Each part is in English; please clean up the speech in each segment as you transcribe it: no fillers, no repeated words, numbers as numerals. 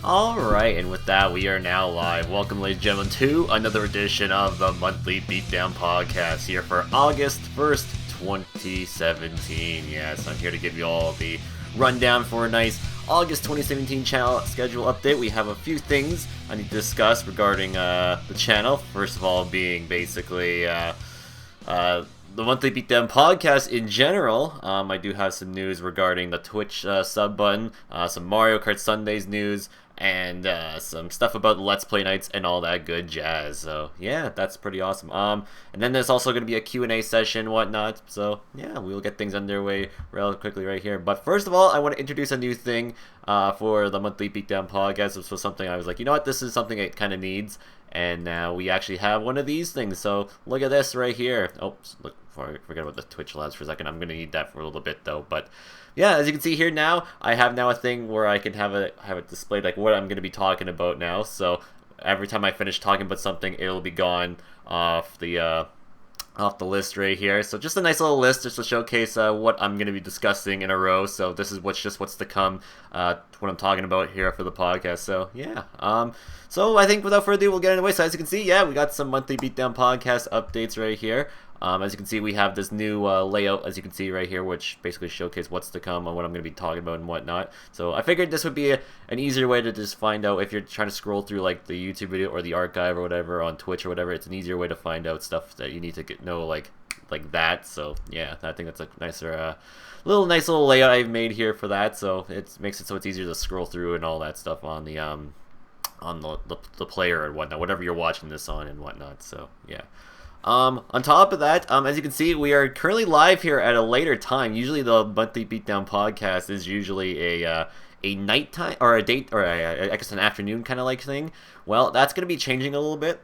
Alright, and with that, we are now live. Welcome, ladies and gentlemen, to another edition of the monthly Beatdown podcast here for August 1st, 2017. Yes, I'm here to give you all the rundown for a nice August 2017 channel schedule update. We have a few things I need to discuss regarding the channel. First of all, being basically the monthly Beatdown podcast in general. I do have some news regarding the Twitch sub button, some Mario Kart Sundays news, and some stuff about Let's Play nights and all that good jazz. So yeah, that's pretty awesome. And then there's also going to be a Q&A session and whatnot. So yeah, we'll get things underway relatively quickly right here. But first of all, I want to introduce a new thing for the monthly Beatdown podcast. This was something I was like, you know what, this is something it kind of needs. And now we actually have one of these things. So look at this right here. Oh, look, before I forget about the Twitch labs for a second, I'm going to need that for a little bit though. But yeah, as you can see here now, I have now a thing where I can have it displayed like what I'm going to be talking about now. So every time I finish talking about something, it'll be gone off the list right here. So just a nice little list just to showcase what I'm going to be discussing in a row. So this is what's to come, what I'm talking about here for the podcast. So yeah, so I think without further ado, we'll get away. So as you can see, yeah, we got some monthly Beatdown podcast updates right here. As you can see, we have this new layout, as you can see right here, which basically showcases what's to come and what I'm going to be talking about and whatnot. So I figured this would be an easier way to just find out if you're trying to scroll through like the YouTube video or the archive or whatever on Twitch or whatever. It's an easier way to find out stuff that you need to know like that. So yeah, I think that's a nicer nice little layout I've made here for that. So it makes it so it's easier to scroll through and all that stuff on the player and whatnot, whatever you're watching this on and whatnot. So yeah. On top of that, as you can see, we are currently live here at a later time. Usually the monthly Beatdown podcast is usually a nighttime or a date or I guess an afternoon kind of like thing. Well, that's going to be changing a little bit.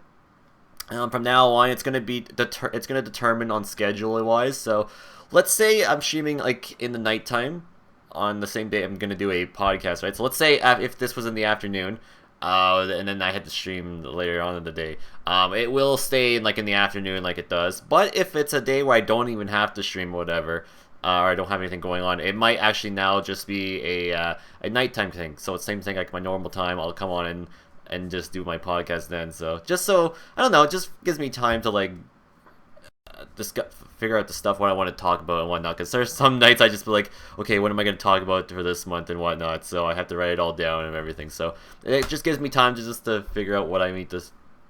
From now on, it's going to be it's going to determine on schedule wise. So let's say I'm streaming like in the nighttime on the same day I'm going to do a podcast, right? So let's say if this was in the afternoon. And then I had to stream later on in the day. It will stay like in the afternoon like it does. But if it's a day where I don't even have to stream or whatever, or I don't have anything going on, it might actually now just be a nighttime thing. So it's the same thing like my normal time. I'll come on and just do my podcast then. So just so, I don't know, it just gives me time to like figure out the stuff what I want to talk about and whatnot, because there's some nights I just be like, okay, what am I going to talk about for this month and whatnot, so I have to write it all down and everything. So it just gives me time to figure out what I need to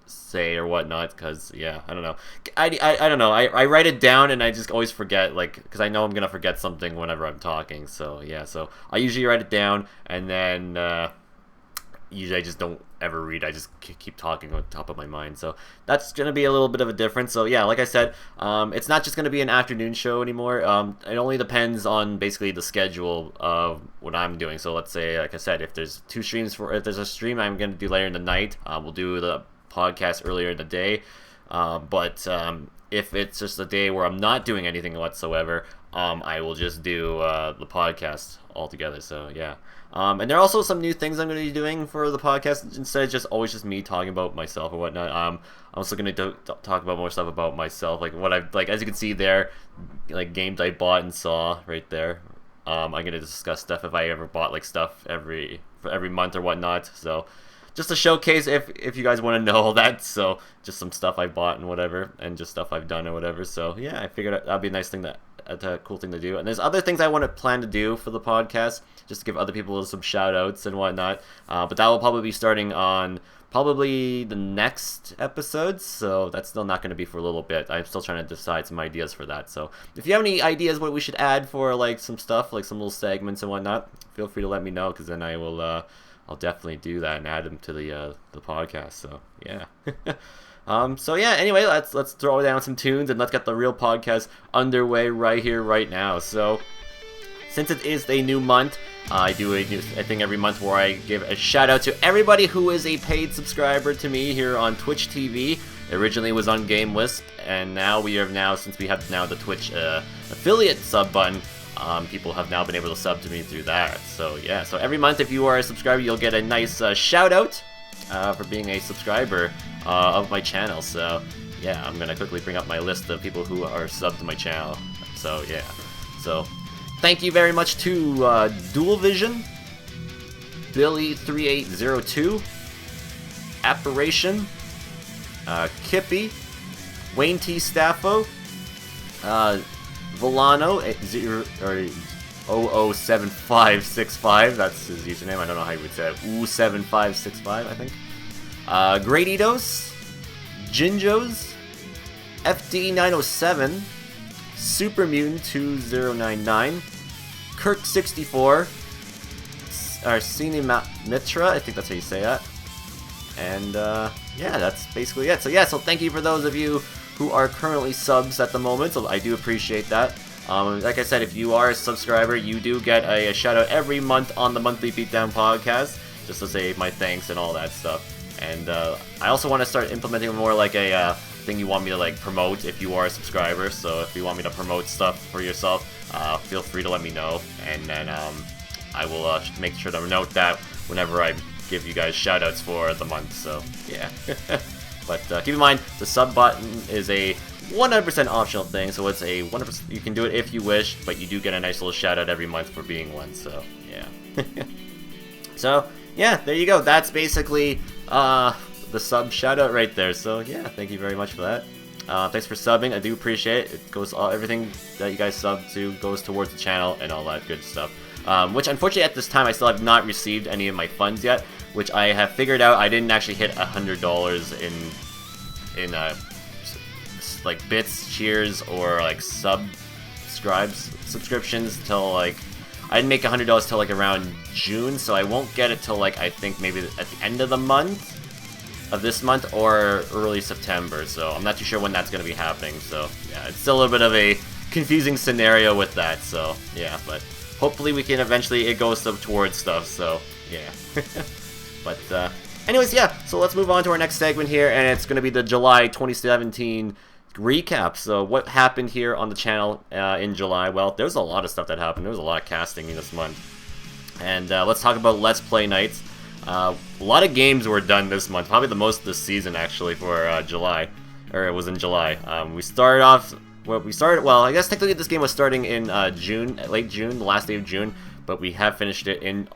say or whatnot, because yeah, I don't know, I don't know, I write it down and I just always forget, like, because I know I'm gonna forget something whenever I'm talking. So yeah, so I usually write it down and then usually I just don't ever read. I just keep talking on top of my mind. So that's going to be a little bit of a difference. So yeah, like I said, it's not just going to be an afternoon show anymore. It only depends on basically the schedule of what I'm doing. So let's say, like I said, if there's if there's a stream I'm going to do later in the night, we'll do the podcast earlier in the day. But if it's just a day where I'm not doing anything whatsoever, I will just do the podcast altogether. So yeah. And there are also some new things I'm going to be doing for the podcast instead of just always just me talking about myself or whatnot. I'm also going to talk about more stuff about myself, like what I've, like, as you can see there, like games I bought and saw right there. I'm going to discuss stuff if I ever bought like stuff every month or whatnot. So just to showcase if you guys want to know all that. So just some stuff I bought and whatever, and just stuff I've done or whatever. So yeah, I figured that'd be a nice thing a cool thing to do. And there's other things I want to plan to do for the podcast, just to give other people some shout outs and whatnot, but that will probably be starting on probably the next episode, so that's still not going to be for a little bit. I'm still trying to decide some ideas for that. So if you have any ideas what we should add for like some stuff, like some little segments and whatnot, feel free to let me know, because then I will I'll definitely do that and add them to the podcast. So yeah. So yeah, anyway, let's throw down some tunes and let's get the real podcast underway right here, right now. So since it is a new month, I do a thing every month where I give a shout out to everybody who is a paid subscriber to me here on Twitch TV. It originally was on Game Wisp, and now since we have now the Twitch affiliate sub button, people have now been able to sub to me through that. So yeah, so every month if you are a subscriber, you'll get a nice shout out for being a subscriber of my channel. So yeah, I'm gonna quickly bring up my list of people who are subbed to my channel. So yeah, so thank you very much to Dual Vision, Billy3802, Apparition, Kippy, Wayne T. Staffo, Volano 007565. That's his username. I don't know how you would say it. 7565, I think. Graditos, Jinjos, FD907, Super Mutant 2099, Kirk64, Arsene Mitra, I think that's how you say that. And yeah, that's basically it. So yeah, so thank you for those of you who are currently subs at the moment. So I do appreciate that. Like I said, if you are a subscriber, you do get a shout out every month on the Monthly Beatdown podcast, just to say my thanks and all that stuff. And I also want to start implementing more like a thing you want me to like promote if you are a subscriber. So if you want me to promote stuff for yourself, feel free to let me know, and then I will make sure to note that whenever I give you guys shoutouts for the month. So yeah. But keep in mind, the sub button is a 100% optional thing, so it's a 100%. You can do it if you wish, but you do get a nice little shout out every month for being one. So yeah. So yeah, there you go. That's basically the sub shout out right there. So yeah, thank you very much for that. Thanks for subbing. I do appreciate it. It goes everything that you guys sub to goes towards the channel and all that good stuff. Which unfortunately at this time I still have not received any of my funds yet, which I have figured out I didn't actually hit $100 in like bits, cheers, or like subscriptions till like I didn't make $100 till like around June, so I won't get it till like I think maybe at the end of the month of this month or early September. So I'm not too sure when that's going to be happening. So yeah, it's still a little bit of a confusing scenario with that. So yeah, but hopefully we can eventually, it goes towards stuff, so yeah. But anyways, yeah, so let's move on to our next segment here, and it's going to be the July 2017 recap. So what happened here on the channel in July? Well, there's a lot of stuff that happened. There was a lot of casting in this month. And let's talk about Let's Play nights. A lot of games were done this month, probably the most this season actually for July, or it was in July. We started off, well, I guess technically this game was starting in June, late June, the last day of June, but we have finished it in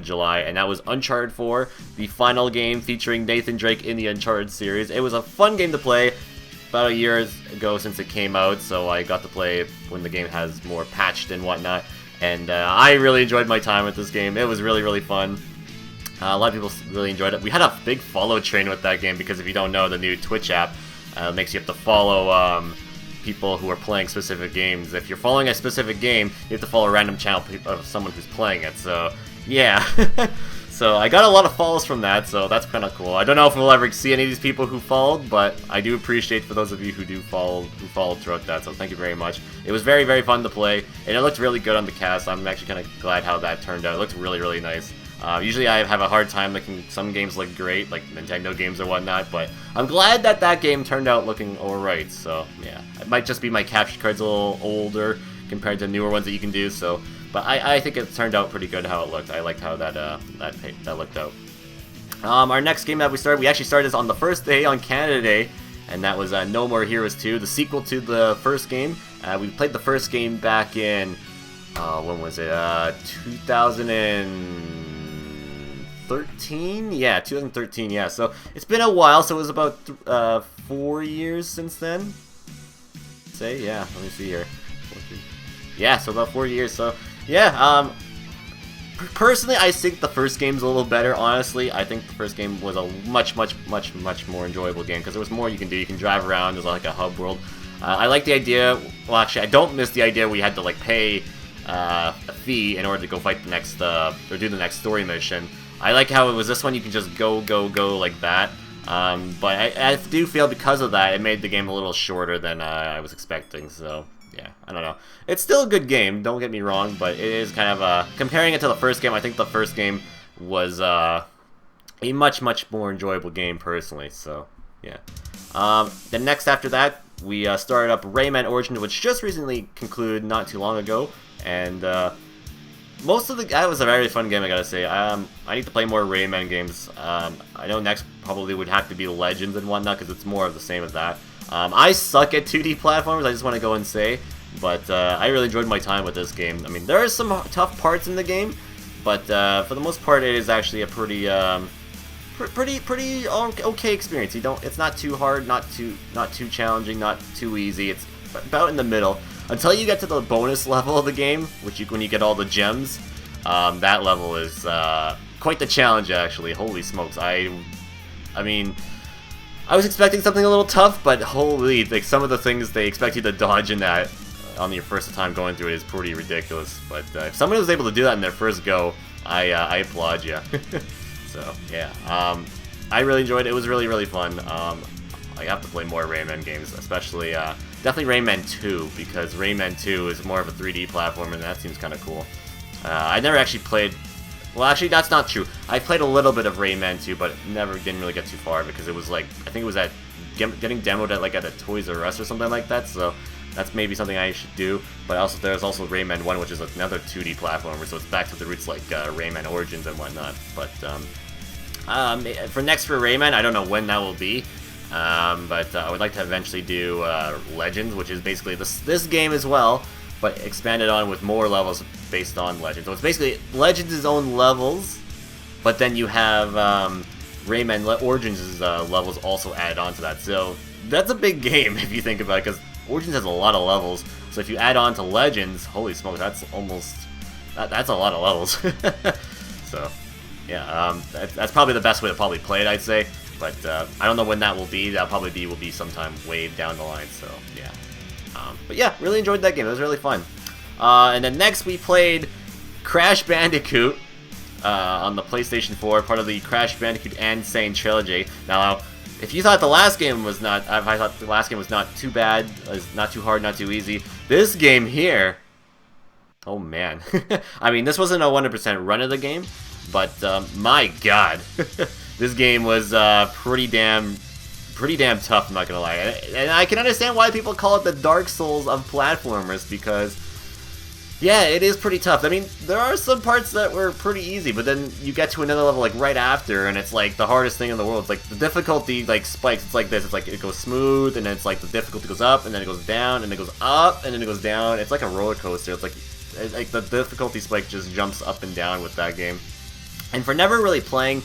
July, and that was Uncharted 4, the final game featuring Nathan Drake in the Uncharted series. It was a fun game to play. About a year ago since it came out, so I got to play it when the game has more patched and whatnot, and I really enjoyed my time with this game. It was really, really fun. A lot of people really enjoyed it. We had a big follow train with that game, because if you don't know, the new Twitch app makes you have to follow people who are playing specific games. If you're following a specific game, you have to follow a random channel of someone who's playing it, so yeah. So I got a lot of follows from that, so that's kind of cool. I don't know if we'll ever see any of these people who followed, but I do appreciate for those of you who followed throughout that, so thank you very much. It was very, very fun to play, and it looked really good on the cast. I'm actually kind of glad how that turned out. It looked really, really nice. Usually I have a hard time making some games look great, like Nintendo games or whatnot, but I'm glad that that game turned out looking alright, so yeah. It might just be my capture card's a little older compared to newer ones that you can do, so... But I think it turned out pretty good how it looked. I liked how that looked out. Our next game that we actually started on the first day, on Canada Day, and that was No More Heroes 2, the sequel to the first game. We played the first game back in, when was it, 2013? Yeah, 2013, yeah. So it's been a while, so it was about 4 years since then. Say, yeah, let me see here. Yeah, so about 4 years, so... Yeah, personally, I think the first game's a little better, honestly. I think the first game was a much more enjoyable game, because there was more you can do. You can drive around, there's like a hub world. I like the idea, well actually, I don't miss the idea we had to like pay a fee in order to go fight the next, or do the next story mission. I like how it was this one, you can just go like that. But I do feel because of that, it made the game a little shorter than I was expecting, so... Yeah, I don't know. It's still a good game, don't get me wrong, but it is kind of comparing it to the first game, I think the first game was a much more enjoyable game personally, so yeah. Then next after that, we started up Rayman Origins, which just recently concluded not too long ago, and most of that was a very fun game, I gotta say. I need to play more Rayman games. I know next probably would have to be Legends and whatnot, because it's more of the same as that. I suck at 2D platformers, I just want to go and say, but I really enjoyed my time with this game. I mean, there are some tough parts in the game, but for the most part, it is actually a pretty okay experience. It's not too hard, not too challenging, not too easy. It's about in the middle until you get to the bonus level of the game, when you get all the gems. That level is quite the challenge, actually. Holy smokes! I mean, I was expecting something a little tough, but holy, like some of the things they expect you to dodge in that on your first time going through it is pretty ridiculous. But if someone was able to do that in their first go, I applaud you. So yeah, I really enjoyed it. It was really fun. I have to play more Rayman games, especially definitely Rayman 2, because Rayman 2 is more of a 3D platformer, and that seems kind of cool. I never actually played. Well, actually, that's not true. I played a little bit of Rayman 2, but didn't really get too far because it was like, I think it was getting demoed at a Toys R Us or something like that. So that's maybe something I should do. But also, there's also Rayman 1, which is another 2D platformer, so it's back to the roots like Rayman Origins and whatnot. But for Rayman, I don't know when that will be. But I would like to eventually do Legends, which is basically this game as well, but expanded on with more levels based on Legends. So it's basically Legends' own levels, but then you have Rayman Origins' levels also added onto that. So that's a big game if you think about it, because Origins has a lot of levels. So if you add on to Legends, holy smoke, that's a lot of levels. So yeah, that's probably the best way to probably play it, I'd say. But I don't know when that will be. That'll probably will be sometime way down the line. So yeah. But yeah, really enjoyed that game. It was really fun. And then next we played Crash Bandicoot on the PlayStation 4, part of the Crash Bandicoot and Insane trilogy. Now, if you thought the last game was not, if I thought the last game was not too bad, not too hard, not too easy, this game here, oh man. I mean, this wasn't a 100% run of the game, but my god, this game was pretty damn tough, I'm not gonna lie. And I can understand why people call it the Dark Souls of platformers, because yeah, it is pretty tough. I mean, there are some parts that were pretty easy, but then you get to another level like right after, and it's like the hardest thing in the world. It's like the difficulty like spikes. It's like this. It's like it goes smooth, and then it's like the difficulty goes up, and then it goes down, and then it goes up, and then it goes down. It's like a roller coaster. It's like the difficulty spike just jumps up and down with that game. And for never really playing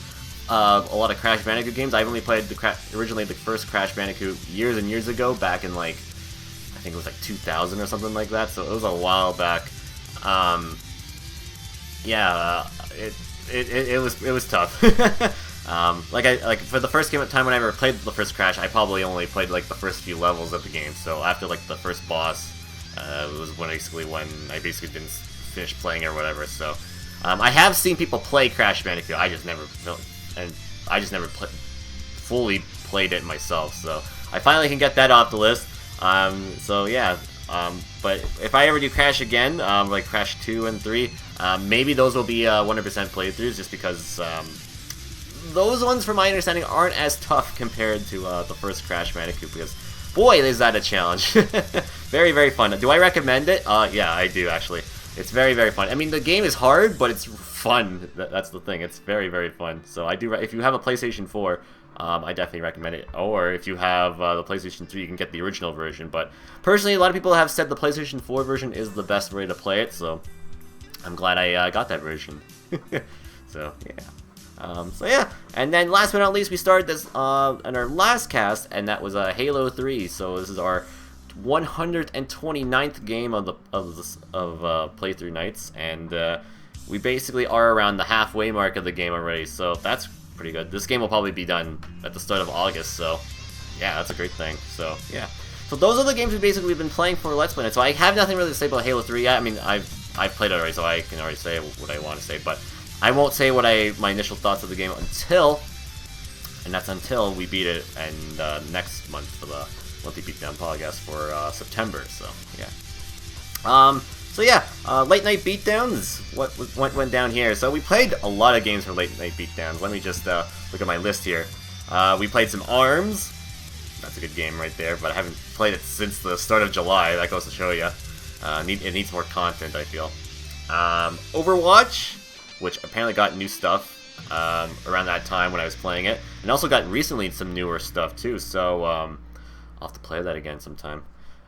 a lot of Crash Bandicoot games, I've only played originally the first Crash Bandicoot years and years ago, back in like, I think it was like 2000 or something like that, so it was a while back. Yeah, it was tough. Like for the first time when I ever played the first Crash, I probably only played like the first few levels of the game. So after like the first boss, was when I basically didn't finish playing or whatever. So I have seen people play Crash Bandicoot. I just never fully played it myself. So I finally can get that off the list. So yeah. But if I ever do Crash again, like Crash 2 and 3, maybe those will be 100% playthroughs, just because those ones, from my understanding, aren't as tough compared to the first Crash Bandicoot, because, boy, is that a challenge. Very, very fun. Do I recommend it? Yeah, I do, actually. It's very, very fun. I mean, the game is hard, but it's fun. That's the thing. It's very, very fun. So I do. If you have a PlayStation 4, I definitely recommend it. Or if you have the PlayStation 3, you can get the original version. But personally, a lot of people have said the PlayStation 4 version is the best way to play it, so I'm glad I got that version. So yeah. And then last but not least, we started this in our last cast, and that was Halo 3. So this is our 129th game of playthrough nights, and we basically are around the halfway mark of the game already. So that's pretty good. This game will probably be done at the start of August, so yeah, that's a great thing. So yeah, so those are the games we've been playing for Let's Play. So I have nothing really to say about Halo 3 yet. I mean, I've played it already, so I can already say what I want to say, but I won't say my initial thoughts of the game until we beat it, and next month for the monthly Beatdown podcast for September. So yeah. So yeah, late night beatdowns. What went down here? So we played a lot of games for late night beatdowns. Let me just look at my list here. We played some ARMS. That's a good game right there, but I haven't played it since the start of July. That goes to show you. It needs more content, I feel. Overwatch, which apparently got new stuff around that time when I was playing it, and also got recently some newer stuff too. So I'll have to play that again sometime.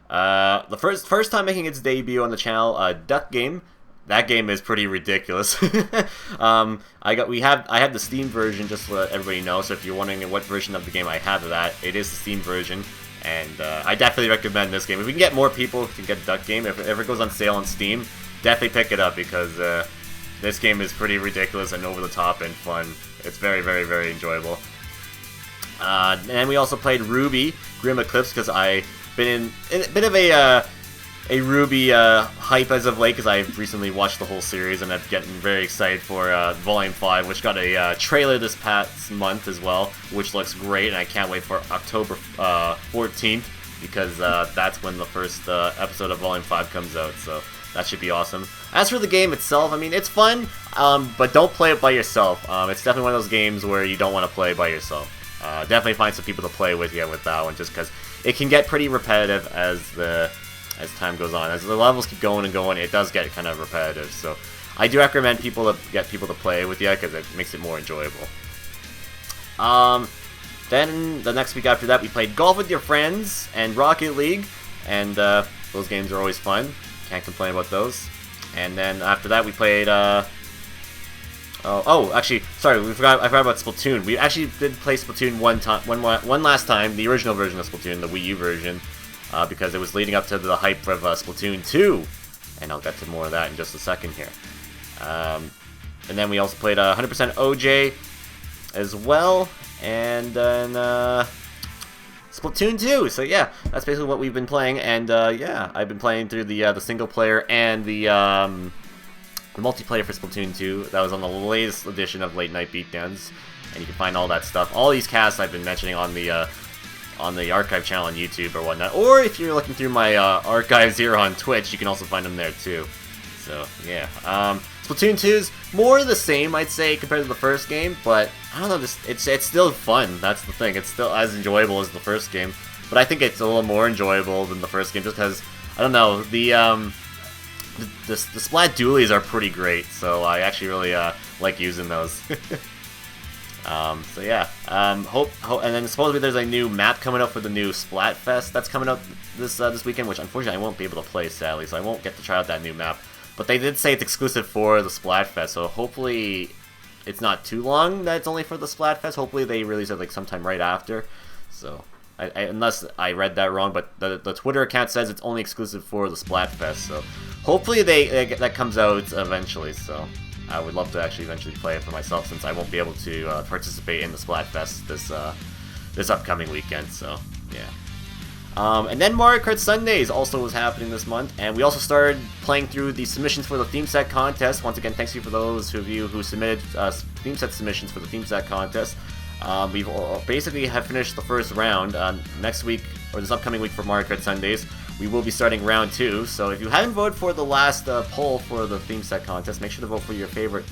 The first time making its debut on the channel, Duck Game, that game is pretty ridiculous. I had the Steam version, just to let everybody know. So if you're wondering what version of the game I have of that, it is the Steam version, and I definitely recommend this game. If we can get more people to get the Duck game, if it ever goes on sale on Steam, definitely pick it up because this game is pretty ridiculous and over the top and fun. It's very, very, very enjoyable. And we also played Ruby Grim Eclipse because I've been in a bit of a Ruby hype as of late because I've recently watched the whole series and I'm getting very excited for Volume 5, which got a trailer this past month as well, which looks great, and I can't wait for October 14th because that's when the first episode of Volume 5 comes out, so that should be awesome. As for the game itself, I mean, it's fun, but don't play it by yourself. It's definitely one of those games where you don't want to play by yourself. Definitely find some people to play with you with that one, just because it can get pretty repetitive as time goes on. As the levels keep going and going, it does get kind of repetitive. So I do recommend people to get people to play with you because it makes it more enjoyable. Then the next week after that, we played Golf with Your Friends and Rocket League, and those games are always fun. Can't complain about those. And then after that, we played. Actually, sorry, I forgot about Splatoon. We actually did play Splatoon one last time, the original version of Splatoon, the Wii U version, because it was leading up to the hype of Splatoon 2, and I'll get to more of that in just a second here. And then we also played 100% OJ as well, and then Splatoon 2. So yeah, that's basically what we've been playing, and yeah, I've been playing through the single player and the multiplayer for Splatoon 2. That was on the latest edition of Late Night Beatdowns, and you can find all that stuff. All these casts I've been mentioning on the archive channel on YouTube or whatnot, or if you're looking through my archives here on Twitch, you can also find them there too. So yeah, Splatoon 2 is more the same, I'd say, compared to the first game, but I don't know, it's still fun. That's the thing. It's still as enjoyable as the first game, but I think it's a little more enjoyable than the first game just because, I don't know, the Splat Dualies are pretty great, so I actually really like using those. So yeah, and then supposedly there's a new map coming up for the new Splatfest that's coming up this weekend, which unfortunately I won't be able to play, sadly, so I won't get to try out that new map. But they did say it's exclusive for the Splatfest, so hopefully it's not too long that it's only for the Splatfest. Hopefully they release it like sometime right after. So unless I read that wrong, but the Twitter account says it's only exclusive for the Splatfest, so hopefully that comes out eventually. So I would love to actually eventually play it for myself since I won't be able to participate in the Splatfest this upcoming weekend. So yeah. And then Mario Kart Sundays also was happening this month, and we also started playing through the submissions for the theme set contest. Once again, thanks you for those of you who submitted theme set submissions for the theme set contest. We've basically have finished the first round. Next week, or this upcoming week for Mario Kart Sundays, we will be starting round 2. So if you haven't voted for the last poll for the theme set contest, make sure to vote for your favorite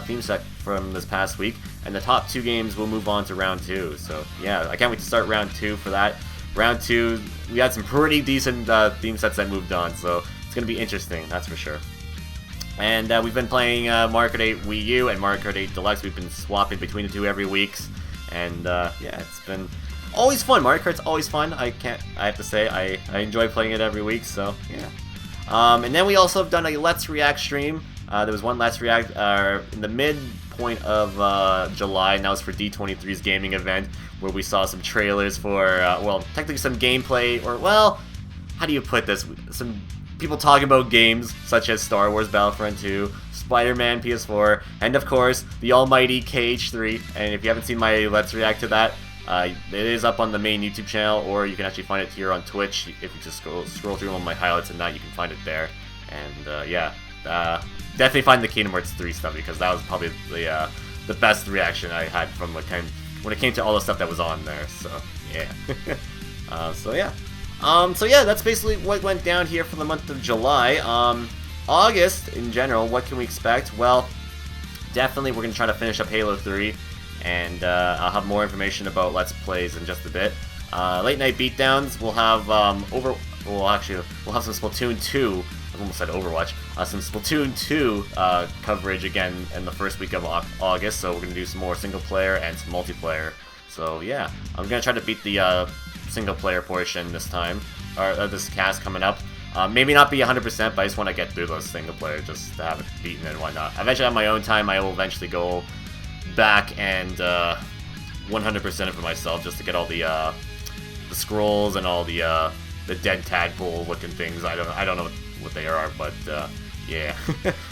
theme set from this past week, and the top 2 games will move on to round 2. So yeah, I can't wait to start round 2 for that. Round 2, we had some pretty decent theme sets that moved on, so it's going to be interesting, that's for sure. And we've been playing Mario Kart 8 Wii U and Mario Kart 8 Deluxe. We've been swapping between the two every week, and yeah, it's been always fun. Mario Kart's always fun. I have to say, I enjoy playing it every week, so yeah. And then we also have done a Let's React stream. There was one Let's React in the midpoint of July, and that was for D23's gaming event, where we saw some trailers for, well, technically some gameplay, or, well, how do you put this? Some people talking about games such as Star Wars Battlefront 2, Spider-Man PS4, and of course, the almighty KH3. And if you haven't seen my Let's React to that, it is up on the main YouTube channel, or you can actually find it here on Twitch. If you just scroll through all my highlights and that, you can find it there. And yeah, definitely find the Kingdom Hearts 3 stuff, because that was probably the best reaction I had from when it came to all the stuff that was on there. So yeah. So yeah, that's basically what went down here for the month of July. August in general, what can we expect? Well, definitely we're gonna try to finish up Halo 3, and I'll have more information about Let's Plays in just a bit. Late Night Beatdowns, we'll have we'll have some Splatoon 2. I almost said Overwatch. Some Splatoon 2 coverage again in the first week of August, so we're going to do some more single player and some multiplayer. So yeah, I'm going to try to beat the single player portion this time, or this cast coming up. Maybe not be 100%, but I just want to get through those single player just to have it beaten and whatnot. Eventually, on my own time, I will eventually go back and 100% it for myself just to get all the scrolls and all the dead tadpole looking things. I don't know what they are, but yeah.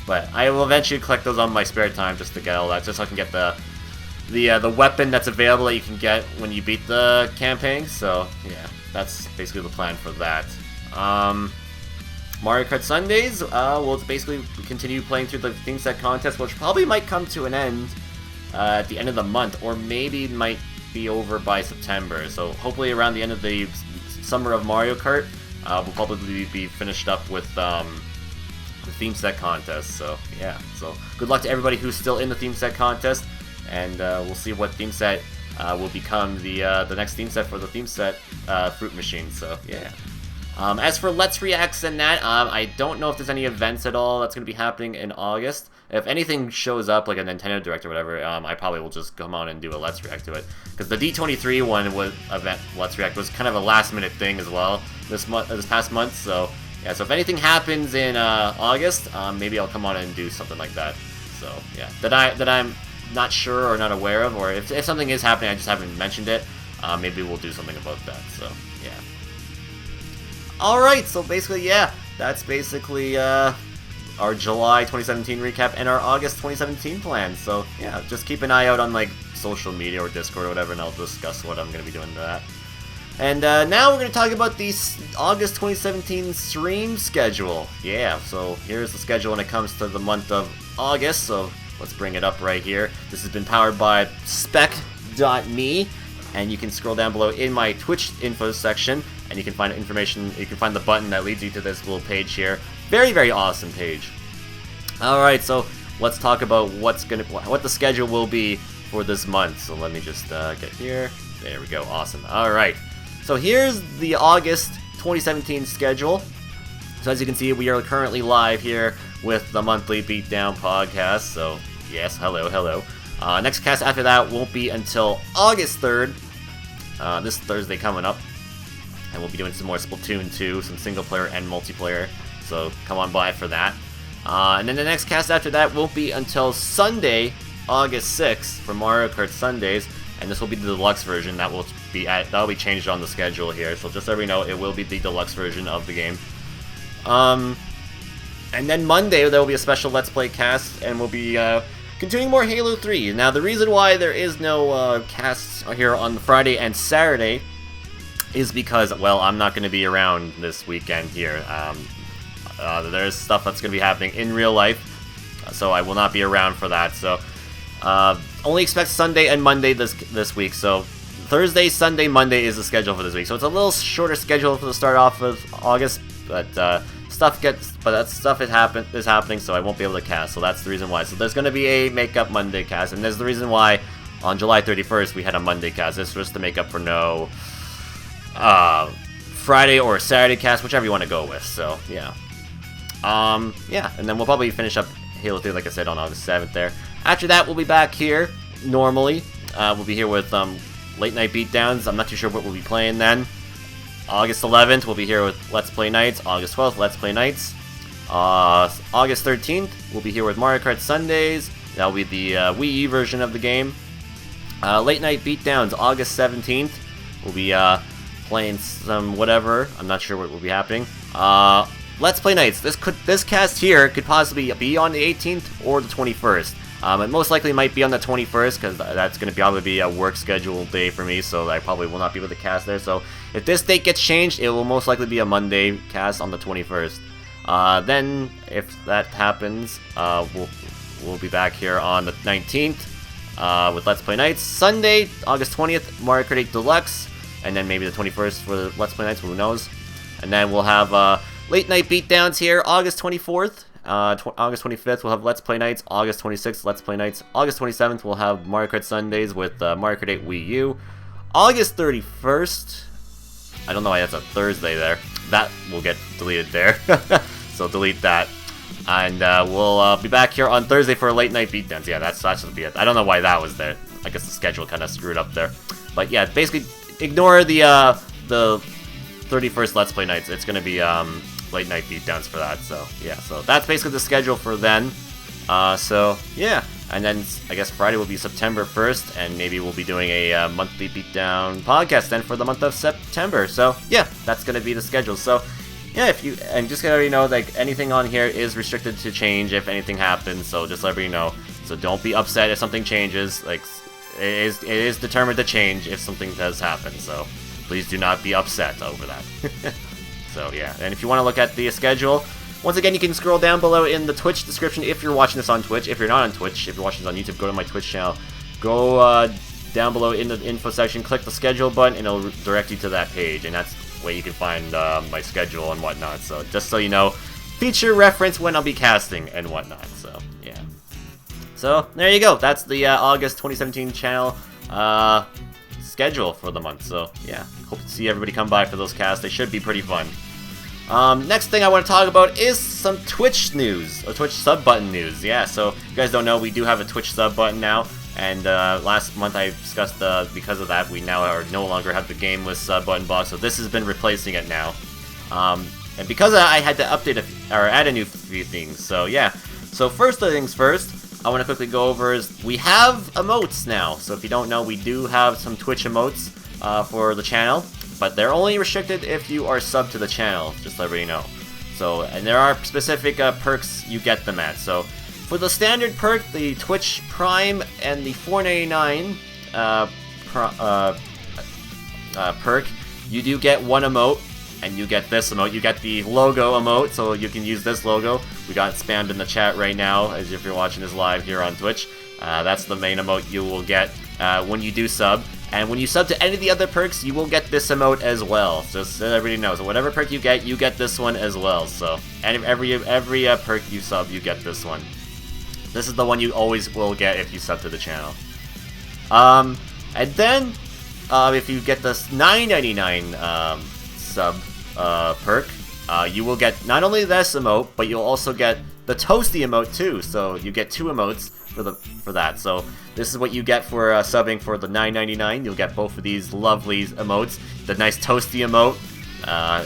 But I will eventually collect those on my spare time just to get all that, just so I can get the weapon that's available that you can get when you beat the campaign. So yeah, that's basically the plan for that. Mario Kart Sundays, we'll basically continue playing through the theme set contest, which probably might come to an end at the end of the month, or maybe might be over by September. So hopefully around the end of the summer of Mario Kart, we'll probably be finished up with the theme set contest. So yeah, so good luck to everybody who's still in the theme set contest, and we'll see what theme set will become the next theme set for the theme set fruit machine. So yeah. As for Let's Reacts and that, I don't know if there's any events at all that's going to be happening in August. If anything shows up, like a Nintendo Direct or whatever, I probably will just come on and do a Let's React to it. Because the D23 one event Let's React was kind of a last-minute thing as well this past month. So yeah, so if anything happens in August, maybe I'll come on and do something like that. So yeah, that I'm not sure or not aware of, or if something is happening, I just haven't mentioned it. Maybe we'll do something about that. So yeah. Alright, so basically, yeah, that's basically our July 2017 recap and our August 2017 plans. So yeah, just keep an eye out on like social media or Discord or whatever, and I'll discuss what I'm going to be doing to that. And now we're going to talk about the August 2017 stream schedule. Yeah, so here's the schedule when it comes to the month of August, so let's bring it up right here. This has been powered by spec.me, and you can scroll down below in my Twitch info section, and you can find information, you can find the button that leads you to this little page here. Very, very awesome page. Alright, so let's talk about what the schedule will be for this month. So let me just get here. There we go, awesome. Alright, so here's the August 2017 schedule. So as you can see, we are currently live here with the monthly Beatdown podcast. So yes, hello. Next cast after that won't be until August 3rd. This Thursday coming up. And we'll be doing some more Splatoon 2, some single player and multiplayer. So come on by for that. And then the next cast after that won't be until Sunday, August 6th for Mario Kart Sundays. And this will be the deluxe version that'll be changed on the schedule here. So just so we know, it will be the deluxe version of the game. And then Monday there will be a special Let's Play cast, and we'll be continuing more Halo 3. Now the reason why there is no casts here on Friday and Saturday is because, well, I'm not going to be around this weekend here. There's stuff that's going to be happening in real life, so I will not be around for that. So only expect Sunday and Monday this week. So Thursday, Sunday, Monday is the schedule for this week. So it's a little shorter schedule for the start off of August, but that stuff is happening, so I won't be able to cast. So that's the reason why. So there's going to be a Make-Up Monday cast, and there's the reason why on July 31st we had a Monday cast. This was to make up for no Friday or Saturday cast, whichever you want to go with. So yeah, yeah, and then we'll probably finish up Halo 3, like I said, on August 7th there. After that, we'll be back here normally. We'll be here with late night beatdowns. I'm not too sure what we'll be playing then. August 11th, we'll be here with Let's Play Nights. August 12th, Let's Play Nights. August 13th, we'll be here with Mario Kart Sundays. That'll be the Wii U version of the game. Late Night Beatdowns, August 17th. We'll be playing some whatever. I'm not sure what will be happening. Let's Play Nights. This cast here could possibly be on the 18th or the 21st. It most likely might be on the 21st, because that's going to probably be a work schedule day for me, so I probably will not be able to cast there. So if this date gets changed, it will most likely be a Monday cast on the 21st. Then, if that happens, we'll be back here on the 19th with Let's Play Nights. Sunday, August 20th, Mario Kart 8 Deluxe, and then maybe the 21st for the Let's Play Nights, who knows. And then we'll have Late Night Beatdowns here, August 24th. August 25th, we'll have Let's Play Nights. August 26th, Let's Play Nights. August 27th, we'll have Mario Kart Sundays with Mario Kart 8 Wii U. August 31st, I don't know why that's a Thursday there. That will get deleted there. So delete that. And we'll be back here on Thursday for a Late Night Beatdowns. Yeah, that should be it. I don't know why that was there. I guess the schedule kind of screwed up there. But yeah, basically, ignore the 31st Let's Play Nights. It's going to be late night beatdowns for that. So yeah, so that's basically the schedule for then. So yeah, and then I guess Friday will be September 1st, and maybe we'll be doing a monthly beatdown podcast then for the month of September. So yeah, that's gonna be the schedule. So yeah, and just gotta know, like, anything on here is restricted to change if anything happens. So just let everybody know. So don't be upset if something changes. Like, it is determined to change if something does happen. So please do not be upset over that. So yeah, and if you want to look at the schedule, once again, you can scroll down below in the Twitch description if you're watching this on Twitch. If you're not on Twitch, if you're watching this on YouTube, go to my Twitch channel. Go down below in the info section, click the schedule button, and it'll direct you to that page. And that's where you can find my schedule and whatnot. So just so you know, feature reference when I'll be casting and whatnot. So yeah. So there you go. That's the August 2017 channel schedule for the month. So yeah, hope to see everybody come by for those casts. They should be pretty fun. Next thing I want to talk about is some Twitch news, or Twitch sub button news. Yeah, so if you guys don't know, we do have a Twitch sub button now, and last month I discussed because of that, we now no longer have the game with sub button box, so this has been replacing it now. And because of that, I had to update or add a new few things. So yeah, so first things first, I want to quickly go over is we have emotes now. So if you don't know, we do have some Twitch emotes for the channel. But they're only restricted if you are subbed to the channel, just to let everybody know. So, and there are specific perks you get them at. So, for the standard perk, the Twitch Prime and the $4.99 perk, you do get one emote, and you get this emote. You get the logo emote, so you can use this logo. We got spammed in the chat right now, as if you're watching this live here on Twitch. That's the main emote you will get when you do sub. And when you sub to any of the other perks, you will get this emote as well. Just so everybody knows. So whatever perk you get this one as well. So and every perk you sub, you get this one. This is the one you always will get if you sub to the channel. And then if you get this $9.99 sub perk, you will get not only this emote, but you'll also get the Toasty emote too. So you get two emotes for that. So this is what you get for subbing for the $9.99. You'll get both of these lovely emotes. The nice Toasty emote.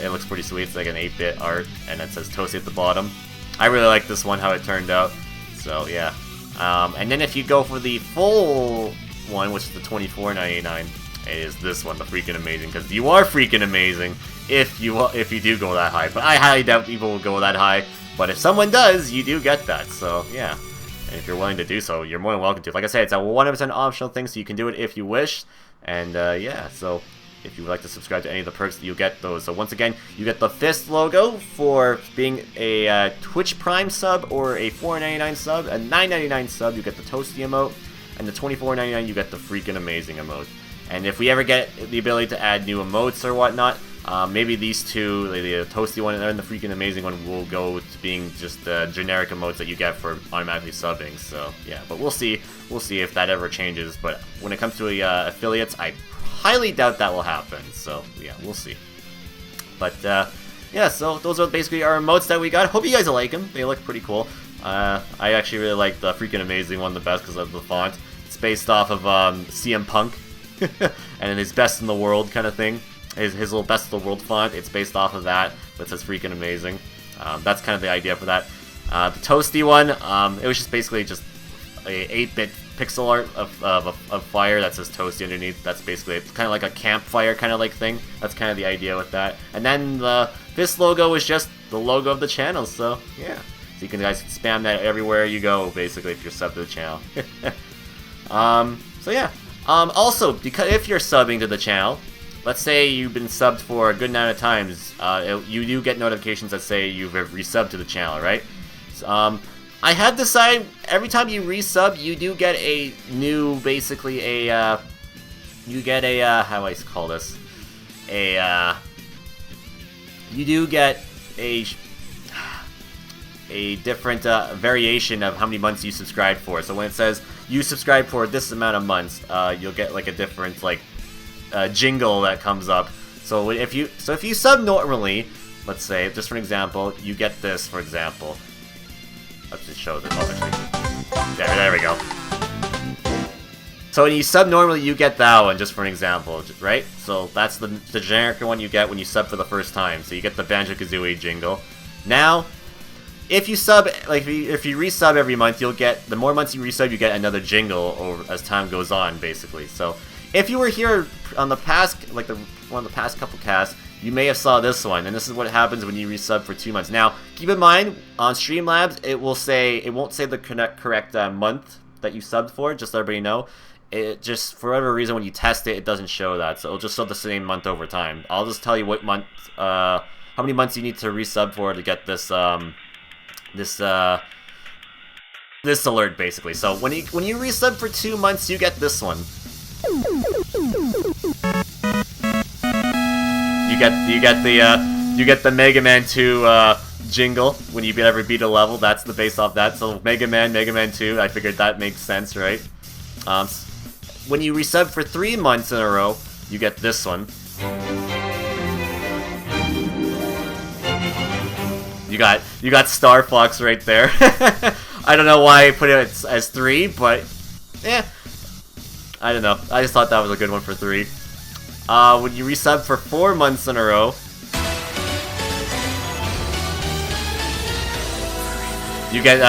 It looks pretty sweet. It's like an 8-bit art, and it says Toasty at the bottom. I really like this one, how it turned out. So yeah. And then if you go for the full one, which is the $24.99, it is this one, the freaking amazing, because you are freaking amazing if you do go that high. But I highly doubt people will go that high. But if someone does, you do get that. So yeah. And if you're willing to do so, you're more than welcome to. Like I said, it's a 100% optional thing, so you can do it if you wish. And yeah, so if you would like to subscribe to any of the perks, you get those. So once again, you get the Fist logo for being a Twitch Prime sub or a $4.99 sub. A $9.99 sub, you get the Toasty emote. And the $24.99, you get the freaking amazing emote. And if we ever get the ability to add new emotes or whatnot, maybe these two, the Toasty one and the freaking amazing one, will go to being just the generic emotes that you get for automatically subbing. So yeah, but we'll see. We'll see if that ever changes. But when it comes to affiliates, I highly doubt that will happen. So yeah, we'll see. But yeah, so those are basically our emotes that we got. Hope you guys like them. They look pretty cool. I actually really like the freaking amazing one the best because of the font. It's based off of CM Punk and his best in the world kind of thing. His little best of the world font, it's based off of that, but it says freaking amazing. That's kind of the idea for that. The Toasty one, it was just basically just a 8-bit pixel art of fire that says Toasty underneath. That's basically, it's kind of like a campfire kind of like thing. That's kind of the idea with that. And then this logo is just the logo of the channel, so yeah. So you can guys spam that everywhere you go, basically, if you're subbed to the channel. So yeah. Also, because if you're subbing to the channel, let's say you've been subbed for a good amount of times, you do get notifications that say you've resubbed to the channel, right? So, I have decided every time you resub, you do get a new, basically you get a, how do I call this? You do get a different variation of how many months you subscribe for. So when it says you subscribe for this amount of months, you'll get like a different like jingle that comes up. So if you sub normally, let's say just for an example, you get this for example. Let's just show this. Oh, actually, there we go. So when you sub normally, you get that one, just for an example, right? So that's the generic one you get when you sub for the first time. So you get the Banjo-Kazooie jingle. Now, if you sub, like if you resub every month, you'll get, the more months you resub, you get another jingle as time goes on, basically. So if you were here on the past, like one of the past couple casts, you may have saw this one, and this is what happens when you resub for 2 months. Now, keep in mind, on Streamlabs, it won't say the correct month that you subbed for, just so everybody know. It just, for whatever reason, when you test it, it doesn't show that, so it'll just show the same month over time. I'll just tell you what month, how many months you need to resub for to get this, this alert, basically. So when you resub for 2 months, you get this one. You get the Mega Man 2 jingle when you ever beat a level. That's the base off that. So Mega Man 2. I figured that makes sense, right? When you resub for 3 months in a row, you get this one. You got Star Fox right there. I don't know why I put it as 3, but yeah, I don't know. I just thought that was a good one for 3. When you resub for 4 months in a row, you get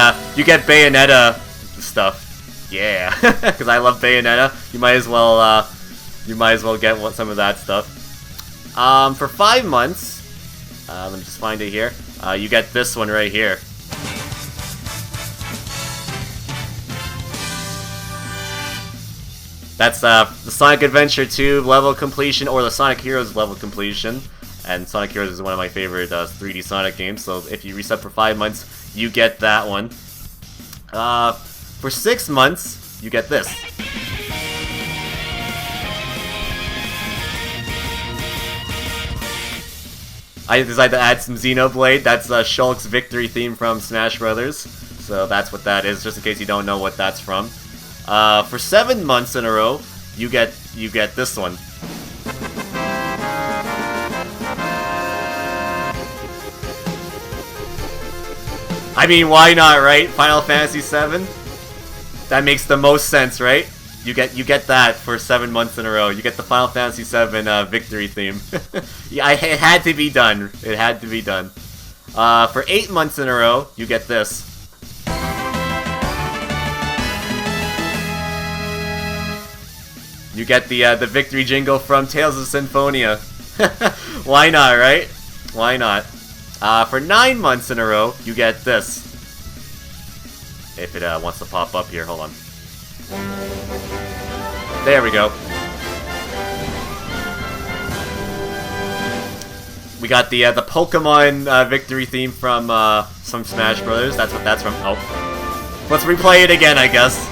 Bayonetta stuff. Yeah, because I love Bayonetta. You might as well get some of that stuff. For 5 months, let me just find it here. You get this one right here. That's the Sonic Adventure 2 level completion, or the Sonic Heroes level completion. And Sonic Heroes is one of my favorite 3D Sonic games, so if you reset for 5 months, you get that one. For 6 months, you get this. I decided to add some Xenoblade. That's Shulk's victory theme from Smash Brothers. So that's what that is, just in case you don't know what that's from. For 7 months in a row, you get this one. I mean, why not, right? Final Fantasy VII? That makes the most sense, right? You get that for 7 months in a row. You get the Final Fantasy VII victory theme. Yeah, it had to be done. It had to be done. For 8 months in a row, you get this. You get the victory jingle from Tales of Symphonia. Why not, right? Why not? For 9 months in a row, you get this. If it wants to pop up here, hold on. There we go. We got the Pokemon victory theme from some Smash Brothers. That's what that's from. Oh, let's replay it again, I guess.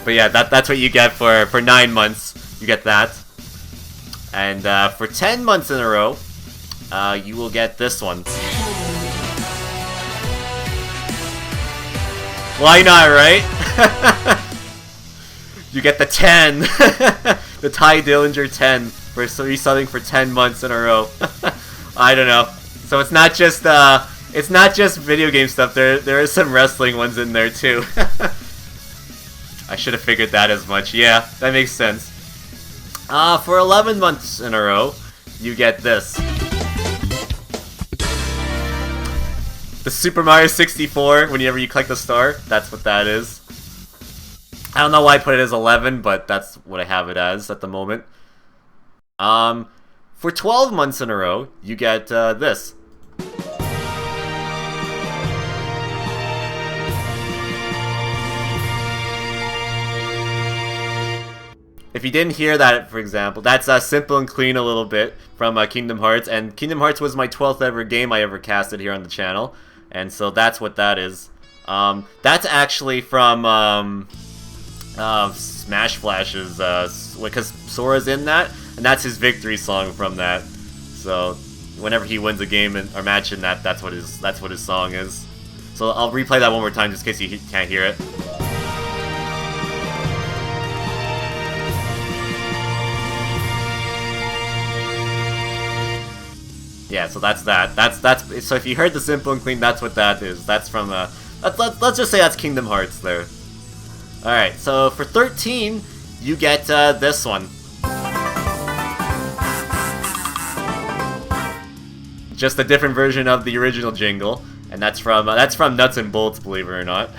But yeah, that's what you get for 9 months. You get that. And for 10 months in a row, you will get this one. Why not, right? You get the 10. The Ty Dillinger 10 for resubbing for 10 months in a row. I don't know. So it's not just video game stuff. There is some wrestling ones in there too. I should have figured that as much. Yeah, that makes sense. For 11 months in a row, you get this. The Super Mario 64, whenever you collect the star, that's what that is. I don't know why I put it as 11, but that's what I have it as at the moment. For 12 months in a row, you get this. If you didn't hear that, for example, that's Simple and Clean a little bit from Kingdom Hearts, and Kingdom Hearts was my 12th ever game I ever casted here on the channel. And so that's what that is. That's actually from Smash Flash's, because Sora's in that, and that's his victory song from that. So whenever he wins a game or match in that, that's what his song is. So I'll replay that one more time just in case you can't hear it. Yeah, so that's that. So if you heard the Simple and Clean, that's what that is. That's from let's just say that's Kingdom Hearts there. Alright, so for 13, you get this one. Just a different version of the original jingle, and that's from Nuts and Bolts, believe it or not.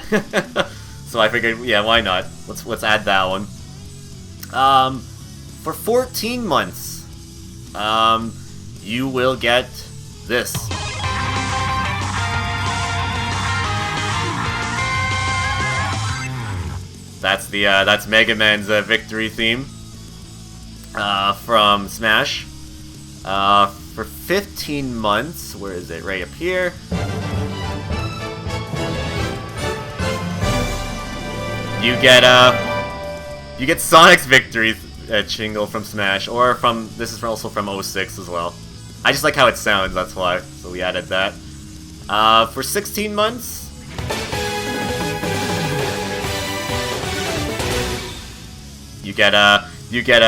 So I figured, yeah, why not? Let's add that one. For 14 months, you will get this. That's Mega Man's victory theme from Smash. For 15 months, where is it? Right up here. You get Sonic's victory jingle from Smash, or this is also from 06 as well. I just like how it sounds, that's why. So we added that. For 16 months, you get a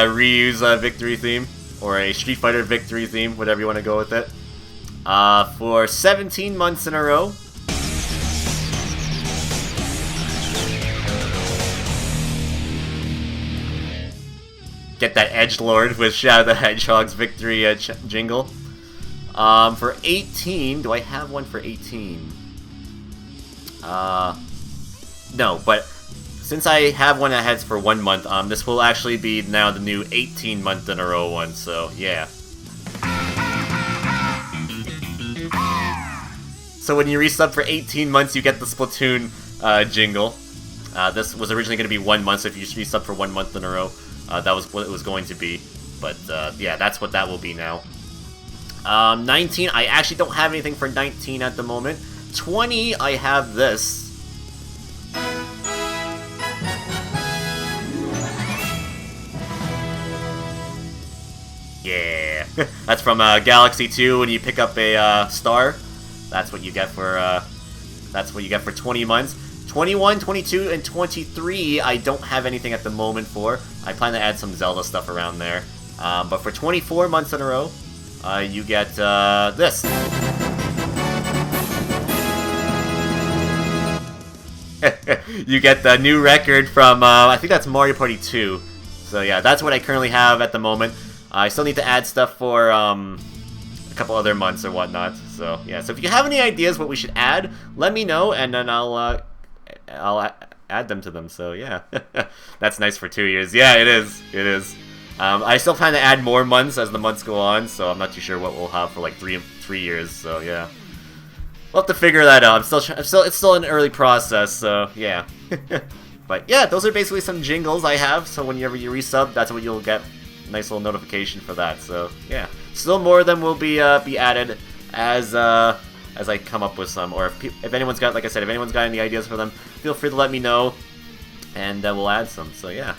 Ryu's victory theme, or a Street Fighter victory theme, whatever you want to go with it. For 17 months in a row, get that Edgelord with Shadow the Hedgehog's victory jingle. For 18, do I have one for 18? No, but since I have one that has for 1 month, this will actually be now the new 18 month in a row one, so yeah. So when you resub for 18 months, you get the Splatoon jingle. This was originally going to be 1 month, so if you resub for 1 month in a row, that was what it was going to be. But yeah, that's what that will be now. 19, I actually don't have anything for 19 at the moment. 20, I have this. Yeah, that's from Galaxy 2. When you pick up a star, that's what you get for 20 months. 21, 22, and 23, I don't have anything at the moment for. I plan to add some Zelda stuff around there. But for 24 months in a row, you get this. You get the new record from, I think that's Mario Party 2. So yeah, that's what I currently have at the moment. I still need to add stuff for a couple other months or whatnot. So yeah, so if you have any ideas what we should add, let me know, and then I'll add them to them. So yeah, that's nice for 2 years. Yeah, it is. It is. I still plan to add more months as the months go on, so I'm not too sure what we'll have for like three years. So yeah, we'll have to figure that out. It's still an early process. So yeah, but yeah, those are basically some jingles I have. So whenever you resub, that's what you'll get. Nice little notification for that. So yeah, still more of them will be added as I come up with some, or if anyone's got, like I said, if anyone's got any ideas for them, feel free to let me know, and we'll add some. So yeah.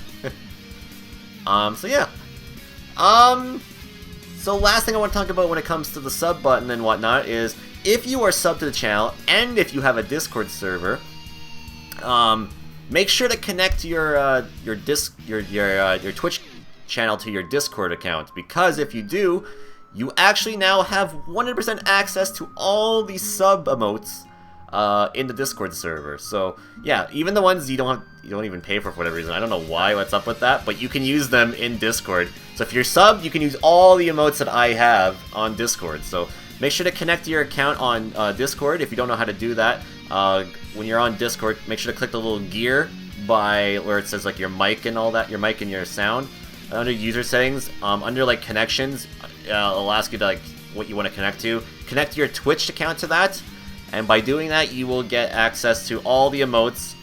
So last thing I want to talk about when it comes to the sub button and whatnot is if you are subbed to the channel and if you have a Discord server, make sure to connect your Twitch channel to your Discord account, because if you do, you actually now have 100% access to all the sub emotes in the Discord server. So yeah, even the ones you don't even pay for whatever reason. I don't know what's up with that, but you can use them in Discord. So if you're subbed, you can use all the emotes that I have on Discord. So make sure to connect your account on Discord. If you don't know how to do that, when you're on Discord, make sure to click the little gear by where it says like your mic and all that, your mic and your sound. Under user settings, under like connections, it'll ask you to like what you want to connect to. Connect your Twitch account to that, and by doing that, you will get access to all the emotes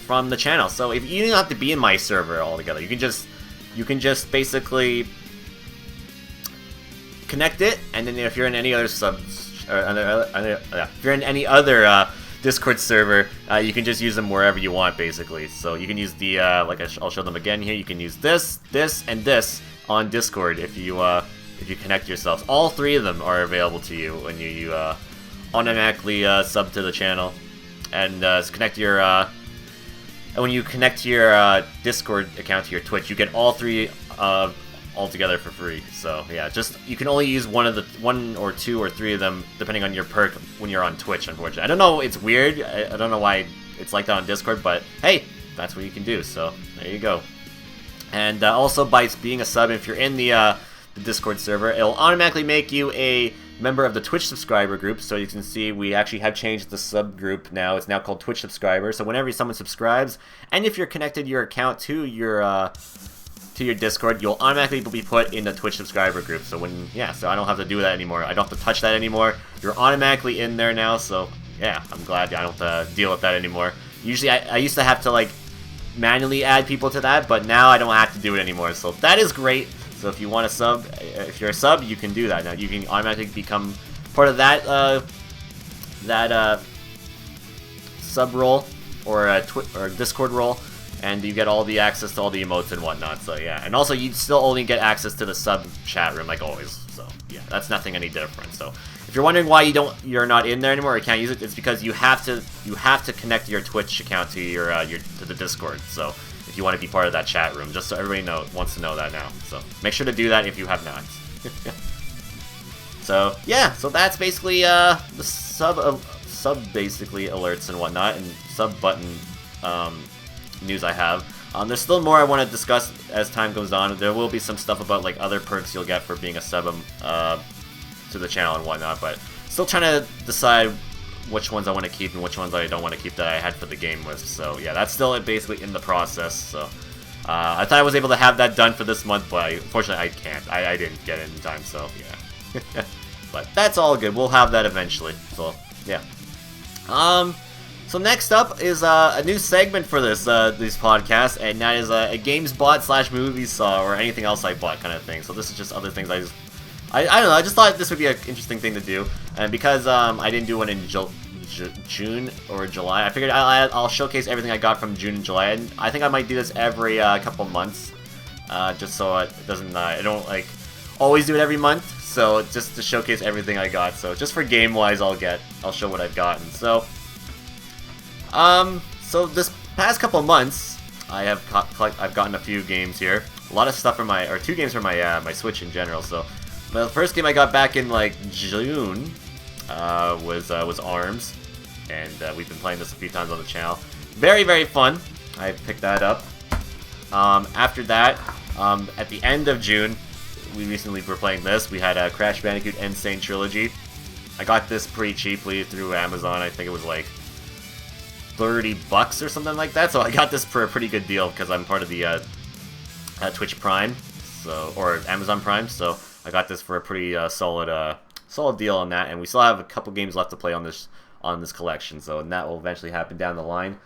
from the channel. So if you don't have to be in my server altogether, you can just basically connect it, and then if you're in any other if you're in any other Discord server, you can just use them wherever you want, basically. So you can use the I'll show them again here. You can use this, and this on Discord if you connect yourselves. All three of them are available to you when you automatically sub to the channel, and connect your. And when you connect your Discord account to your Twitch, you get all three all together for free. So yeah, you can only use one or two or three of them depending on your perk when you're on Twitch. Unfortunately, I don't know. It's weird. I don't know why it's like that on Discord, but hey, that's what you can do, so there you go. And also, by being a sub, if you're in the Discord server, it'll automatically make you a member of the Twitch subscriber group. So you can see we actually have changed the subgroup now. It's now called Twitch subscriber. So whenever someone subscribes, and if you're connected your account to your Discord, you'll automatically be put in the Twitch subscriber group. So so I don't have to do that anymore. I don't have to touch that anymore. You're automatically in there now. So yeah, I'm glad I don't have to deal with that anymore. Usually I used to have to like manually add people to that, but now I don't have to do it anymore. So that is great. So if you want to sub, if you're a sub, you can do that now. You can automatically become part of that sub role or Discord role, and you get all the access to all the emotes and whatnot. So yeah, and also you still only get access to the sub chat room like always. So yeah, that's nothing any different. So if you're wondering why you're not in there anymore or you can't use it, it's because you have to connect your Twitch account to to the Discord. So if you want to be part of that chat room, just so everybody wants to know that now. So make sure to do that if you have not. So yeah, so that's basically the sub basically alerts and whatnot, and sub button news I have. There's still more I want to discuss as time goes on. There will be some stuff about like other perks you'll get for being a sub to the channel and whatnot, but still trying to decide which ones I want to keep and which ones I don't want to keep that I had for the game list. So yeah, that's still basically in the process. So I thought I was able to have that done for this month, but unfortunately I can't. I didn't get it in time, so yeah. But that's all good. We'll have that eventually. So yeah. So next up is a new segment for this podcast, and that is a games bought / movies saw or anything else I bought kind of thing. So this is just other things I don't know, I just thought this would be an interesting thing to do, and because I didn't do one in June or July, I figured I'll showcase everything I got from June and July, and I think I might do this every couple months, just so it doesn't, I don't like always do it every month, so just to showcase everything I got. So just for game-wise, I'll show what I've gotten. So, so this past couple months, I've gotten a few games here, a lot of stuff for my, or 2 games for my Switch in general. So the first game I got back in like June was ARMS, and we've been playing this a few times on the channel. Very, very fun. I picked that up. After that, at the end of June, we recently were playing this. We had Crash Bandicoot Insane Trilogy. I got this pretty cheaply through Amazon. I think it was like $30 or something like that. So I got this for a pretty good deal because I'm part of the Twitch Prime, or Amazon Prime. So I got this for a pretty solid deal on that, and we still have a couple games left to play on this collection, so that will eventually happen down the line.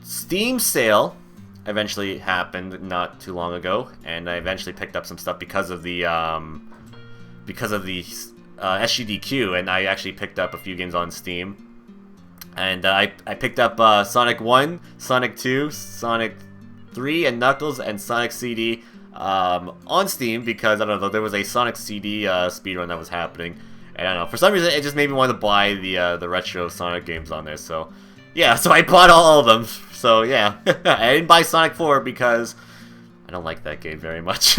Steam sale eventually happened not too long ago, and I eventually picked up some stuff because of the SGDQ, and I actually picked up a few games on Steam, and I picked up Sonic 1, Sonic 2, Sonic 3, and Knuckles, and Sonic CD on Steam because, I don't know, there was a Sonic CD speedrun that was happening, and I don't know, for some reason it just made me want to buy the retro Sonic games on there. So yeah, so I bought all of them. So yeah, I didn't buy Sonic 4 because I don't like that game very much.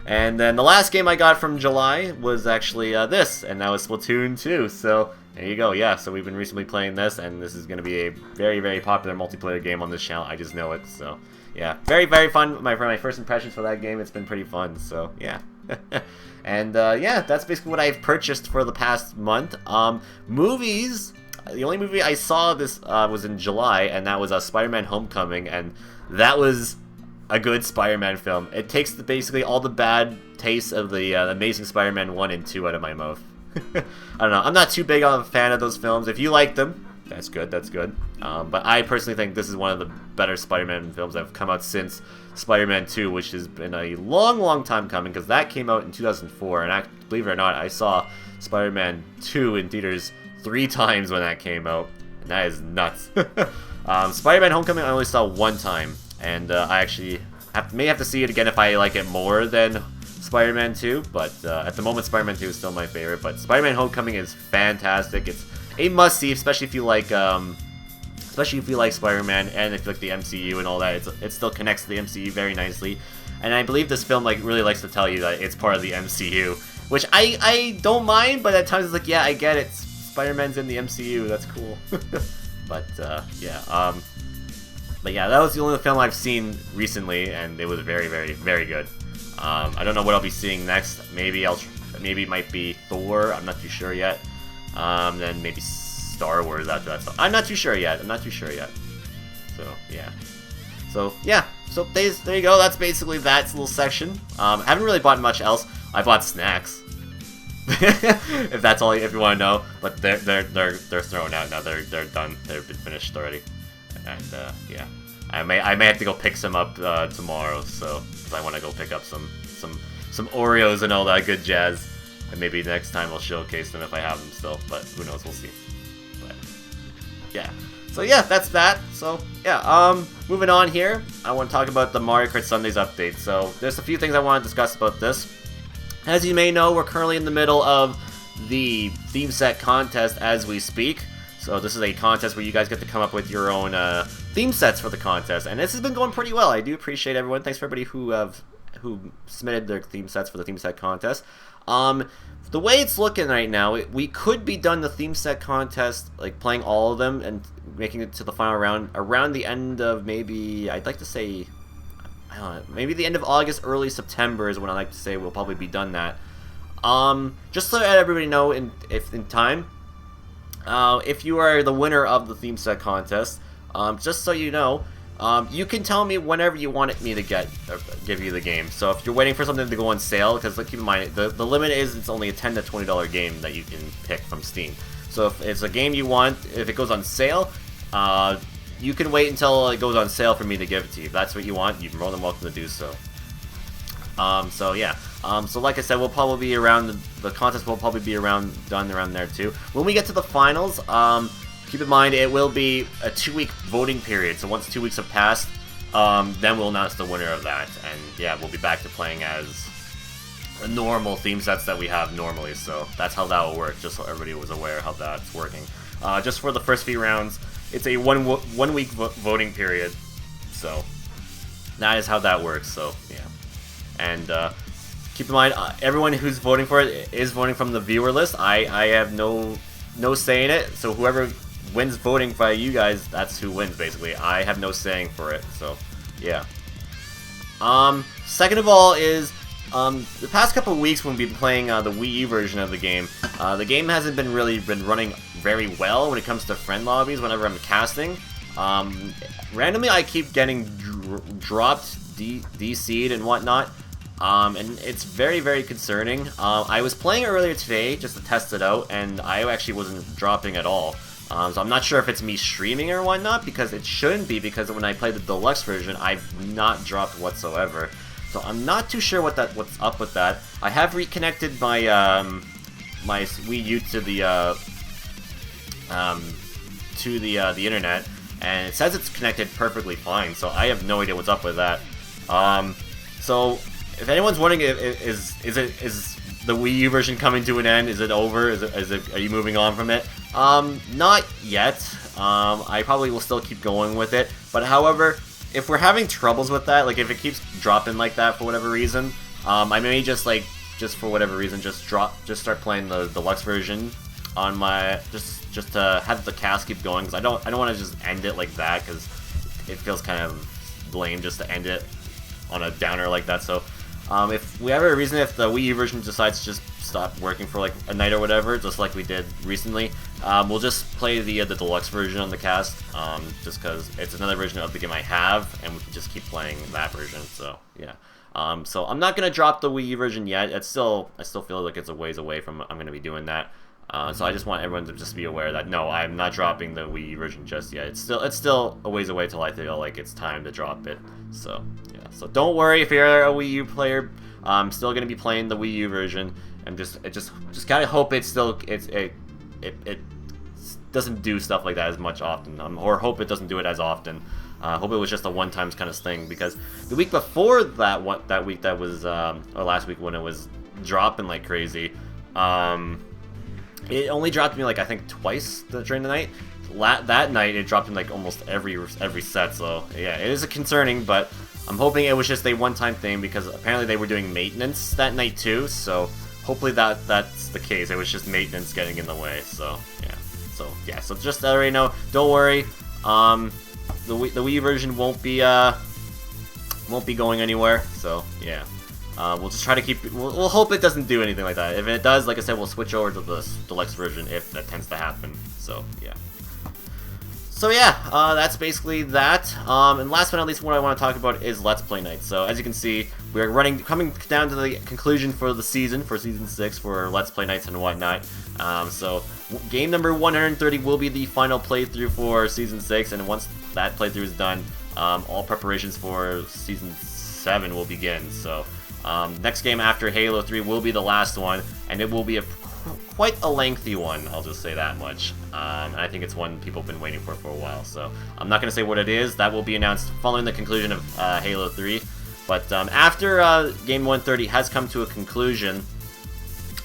And then the last game I got from July was actually this, and that was Splatoon 2. So there you go. Yeah, so we've been recently playing this, and this is going to be a very, very popular multiplayer game on this channel. I just know it. So yeah, very, very fun. For my first impressions for that game, it's been pretty fun. So yeah. And yeah, that's basically what I've purchased for the past month. Movies. The only movie I saw this was in July, and that was Spider-Man Homecoming, and that was a good Spider-Man film. It takes basically all the bad taste of the Amazing Spider-Man 1 and 2 out of my mouth. I don't know. I'm not too big of a fan of those films. If you like them, that's good. That's good. But I personally think this is one of the better Spider-Man films that have come out since Spider-Man 2, which has been a long, long time coming, because that came out in 2004, and believe it or not, I saw Spider-Man 2 in theaters 3 times when that came out, and that is nuts. Spider-Man Homecoming I only saw 1 time, and I actually may have to see it again if I like it more than Spider-Man 2, but at the moment Spider-Man 2 is still my favorite. But Spider-Man Homecoming is fantastic. It's a must-see, especially if you like Spider-Man, and if you like the MCU and all that. It still connects to the MCU very nicely, and I believe this film really likes to tell you that it's part of the MCU, which I don't mind, but at times it's like, yeah, I get it. Spider-Man's in the MCU. That's cool. But yeah. But yeah, that was the only film I've seen recently, and it was very, very, very good. I don't know what I'll be seeing next. Maybe it might be Thor. I'm not too sure yet. Then maybe Star Wars after that. So I'm not too sure yet. So yeah. So yeah. So there you go. That's basically that little section. I haven't really bought much else. I bought snacks. If that's all, if you want to know. But they're thrown out now. They're done. They've been finished already. And yeah, I may have to go pick some up tomorrow. So 'cause I want to go pick up some Oreos and all that good jazz. And maybe next time I'll showcase them if I have them still. But who knows? We'll see. But yeah. So yeah, that's that. So yeah, moving on here, I want to talk about the Mario Kart Sundays update. So there's a few things I want to discuss about this. As you may know, we're currently in the middle of the theme set contest as we speak. So this is a contest where you guys get to come up with your own theme sets for the contest, and this has been going pretty well. I do appreciate everyone. Thanks for everybody who submitted their theme sets for the theme set contest. The way it's looking right now, we could be done the theme set contest, like playing all of them and making it to the final round around the end of maybe, I'd like to say, I don't know, maybe the end of August, early September is when I like to say we'll probably be done that. Just to let everybody know if in time, if you are the winner of the theme set contest, just so you know, you can tell me whenever you want me to give you the game. So if you're waiting for something to go on sale, because keep in mind, the limit is it's only a $10 to $20 game that you can pick from Steam. So if it's a game you want, if it goes on sale, you can wait until it goes on sale for me to give it to you. If that's what you want, you're more than welcome to do so. So yeah. So like I said, we'll probably be around, the contest will probably be done around there too. When we get to the finals, keep in mind it will be a 2-week voting period. So once 2 weeks have passed, then we'll announce the winner of that. And yeah, we'll be back to playing as the normal theme sets that we have normally. So that's how that will work, just so everybody was aware how that's working. Just for the first few rounds, it's a one week voting period. So that is how that works. So yeah. And keep in mind, everyone who's voting for it is voting from the viewer list. I have no say in it, so whoever wins voting by you guys, that's who wins, basically. I have no saying for it, so yeah. Second of all is, the past couple of weeks when we've been playing the Wii U version of the game hasn't been running very well when it comes to friend lobbies whenever I'm casting. Randomly I keep getting dropped, DC'd and whatnot. And it's very, very concerning. I was playing earlier today just to test it out, and I actually wasn't dropping at all. So I'm not sure if it's me streaming or whatnot, because it shouldn't be, because when I play the deluxe version, I've not dropped whatsoever. So I'm not too sure what's up with that. I have reconnected my my Wii U to the internet, and it says it's connected perfectly fine. So I have no idea what's up with that. So if anyone's wondering, is the Wii U version coming to an end? Is it over? Are you moving on from it? Not yet. I probably will still keep going with it. But however, if we're having troubles with that, like if it keeps dropping like that for whatever reason, I may just for whatever reason just start playing the deluxe version on my just to have the cast keep going, because I don't want to just end it like that, because it feels kind of lame just to end it on a downer like that. So if we have a reason, if the Wii U version decides to just stop working for like a night or whatever, just like we did recently, we'll just play the deluxe version on the cast, just because it's another version of the game I have, and we can just keep playing that version. So yeah. So I'm not gonna drop the Wii U version yet. I still feel like it's a ways away from I'm gonna be doing that. So I just want everyone to just be aware that no, I'm not dropping the Wii U version just yet. It's still a ways away till I feel like it's time to drop it. So yeah. So don't worry if you're a Wii U player. I'm still gonna be playing the Wii U version, and just kind of hope it doesn't do stuff like that as much often, or hope it doesn't do it as often. Hope it was just a one-time kind of thing, because the week before that week that was or last week when it was dropping like crazy, it only dropped me like I think twice during the night. That night it dropped in like almost every set. So yeah, it is concerning, but I'm hoping it was just a one-time thing, because apparently they were doing maintenance that night too. So hopefully that's the case. It was just maintenance getting in the way. So yeah. So just let everybody know. Don't worry. The Wii version won't be going anywhere. So yeah. We'll just try to keep. We'll hope it doesn't do anything like that. If it does, like I said, we'll switch over to the deluxe version if that tends to happen. So yeah. So yeah, that's basically that. And last but not least, what I want to talk about is Let's Play Nights. So as you can see, we're coming down to the conclusion for the season, for Season 6, for Let's Play Nights and whatnot. So game number 130 will be the final playthrough for Season 6, and once that playthrough is done, all preparations for Season 7 will begin. So next game after Halo 3 will be the last one, and it will be quite a lengthy one, I'll just say that much. And I think it's one people have been waiting for a while, so I'm not going to say what it is. That will be announced following the conclusion of Halo 3. But after Game 130 has come to a conclusion,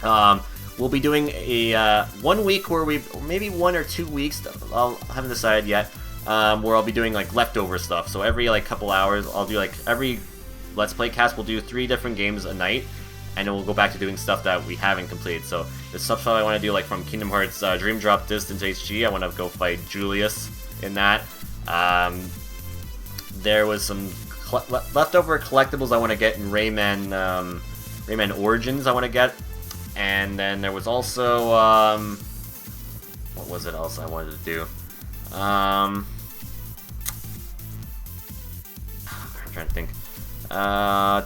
we'll be doing a 1 week where maybe 1 or 2 weeks, I haven't decided yet, where I'll be doing like leftover stuff. So every like couple hours, I'll do like every Let's Play cast, we'll do 3 different games a night, and then we'll go back to doing stuff that we haven't completed. So the stuff I want to do, like from Kingdom Hearts Dream Drop Distance HG, I want to go fight Julius in that. There was some leftover collectibles I want to get in Rayman Origins I want to get. And then there was also, what was it else I wanted to do? I'm trying to think. Trying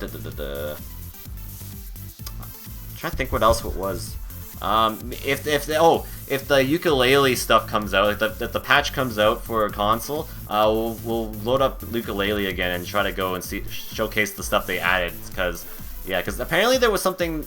to think what else it was. If the ukulele stuff comes out, like if the patch comes out for a console, we'll load up ukulele again and try to go and showcase the stuff they added. Because apparently there was something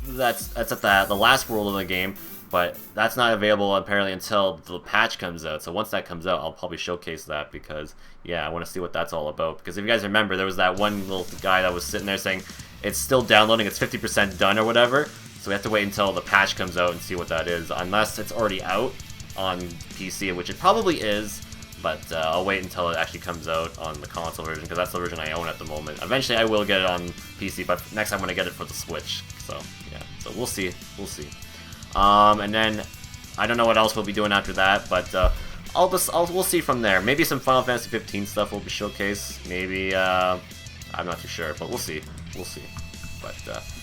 that's at the last world of the game, but that's not available apparently until the patch comes out. So once that comes out, I'll probably showcase that, because yeah, I want to see what that's all about. Because if you guys remember, there was that one little guy that was sitting there saying it's still downloading, it's 50% done or whatever. So we have to wait until the patch comes out and see what that is, unless it's already out on PC, which it probably is. But I'll wait until it actually comes out on the console version, because that's the version I own at the moment. Eventually I will get it on PC, but next I'm going to get it for the Switch. So yeah, so we'll see. And then I don't know what else we'll be doing after that, but we'll see from there. Maybe some Final Fantasy 15 stuff will be showcased. Maybe I'm not too sure, but we'll see. But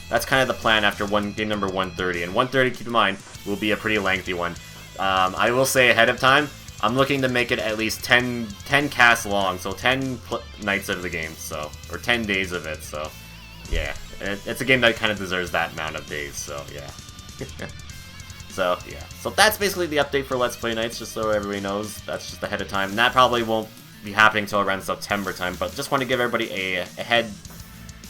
that's kind of the plan after game number 130. And 130, keep in mind, will be a pretty lengthy one. I will say ahead of time, I'm looking to make it at least 10 casts long, so 10 nights of the game, so, or 10 days of it. So yeah, it's a game that kind of deserves that amount of days. So yeah. So yeah, so that's basically the update for Let's Play Nights, just so everybody knows. That's just ahead of time, and that probably won't be happening until around September time, but just want to give everybody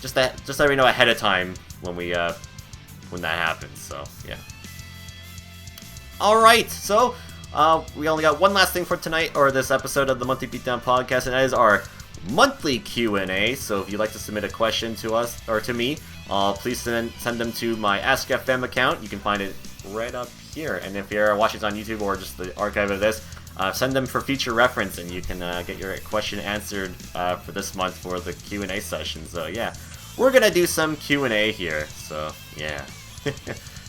just so everybody know ahead of time when when that happens. So yeah. All right, so we only got one last thing for tonight, or this episode of the Monthly Beatdown podcast, and that is our monthly Q&A. So if you'd like to submit a question to us or to me, please send them to my AskFM account. You can find it right up here, and if you're watching this on YouTube or just the archive of this, send them for future reference, and you can get your question answered for this month for the Q&A session. So yeah, we're gonna do some Q&A here. So yeah,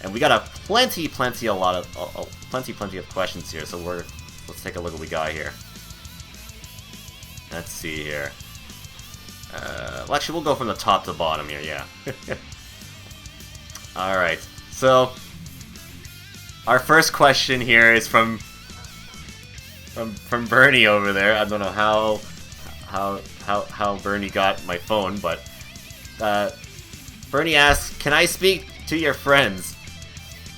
and we got plenty of questions here. So let's take a look at what we got here. Let's see here. Well, actually, we'll go from the top to the bottom here. Yeah. All right. So our first question here is from Bernie over there. I don't know how Bernie got my phone, but Bernie asks, "Can I speak to your friends?"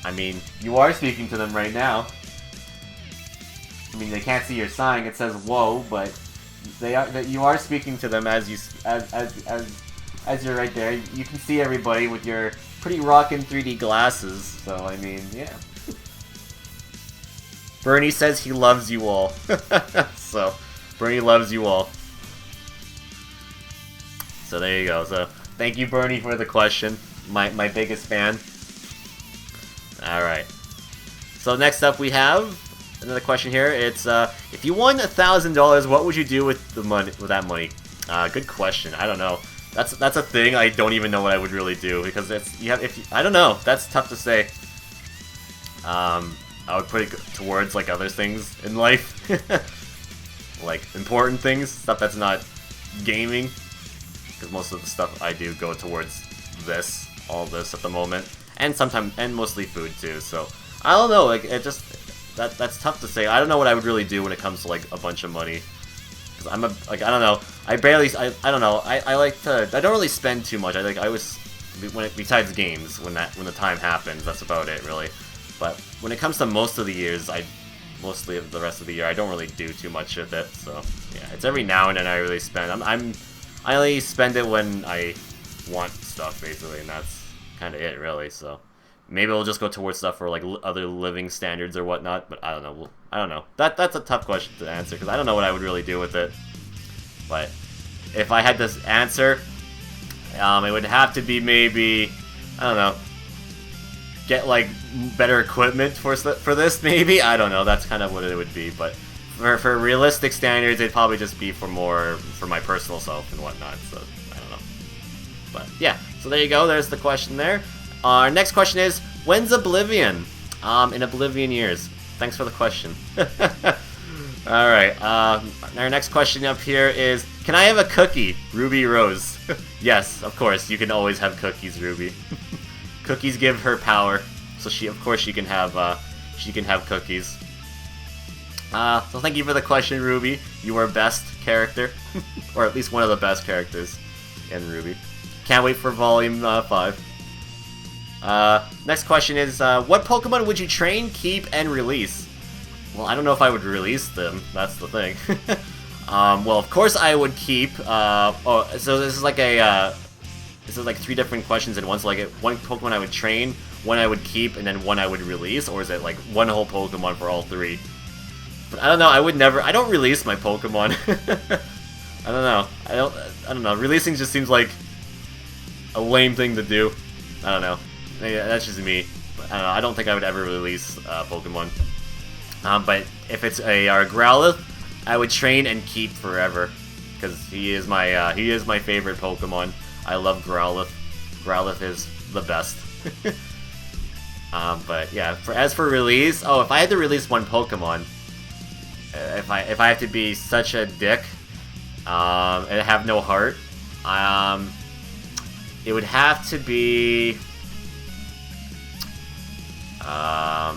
I mean, you are speaking to them right now. I mean, they can't see your sign. It says "whoa," but you are speaking to them as you're right there. You can see everybody with your pretty rockin' 3D glasses. So I mean, yeah. Bernie says he loves you all. So Bernie loves you all. So there you go. So thank you, Bernie, for the question. My biggest fan. All right. So next up we have another question here. It's if you won $1,000, what would you do with the money? With that money? Good question. I don't know. That's a thing. I don't even know what I would really do because I don't know. That's tough to say. I would put it towards like other things in life, like important things, stuff that's not gaming. Because most of the stuff I do go towards all this at the moment, and mostly food too. So I don't know. Like that's tough to say. I don't know what I would really do when it comes to like a bunch of money. Cause I don't know. I don't know. I don't really spend too much. Besides games, when the time happens, that's about it really. But when it comes to most of the years, mostly of the rest of the year, I don't really do too much with it. So yeah, it's every now and then I really spend. I only spend it when I want stuff basically, and that's kind of it really. So maybe we'll just go towards stuff for like other living standards or whatnot. But I don't know. I don't know. That's a tough question to answer because I don't know what I would really do with it. But if I had this answer, it would have to be maybe, I don't know, get like better equipment for this maybe. I don't know. That's kind of what it would be. But for realistic standards, it'd probably just be for my personal self and whatnot. So I don't know. But yeah. So there you go. There's the question there. Our next question is, when's Oblivion? In Oblivion years. Thanks for the question. Alright, our next question up here is, can I have a cookie, Ruby Rose? Yes, of course, you can always have cookies, Ruby. Cookies give her power, so she can have cookies. So thank you for the question, Ruby. You are best character, or at least one of the best characters in Ruby. Can't wait for Volume 5. Next question is, what Pokemon would you train, keep, and release? Well, I don't know if I would release them, that's the thing. Well, of course I would keep, so this is like this is like 3 different questions in one, so like one Pokemon I would train, one I would keep, and then one I would release, or is it like one whole Pokemon for all 3? But I don't know, I don't release my Pokemon. I don't know, I don't know, releasing just seems like a lame thing to do. I don't know. Maybe that's just me. I don't know. I don't think I would ever release Pokemon. But if it's a Growlithe, I would train and keep forever, because he is my favorite Pokemon. I love Growlithe. Growlithe is the best. But yeah, as for release, if I had to release one Pokemon, if I have to be such a dick and have no heart, it would have to be. I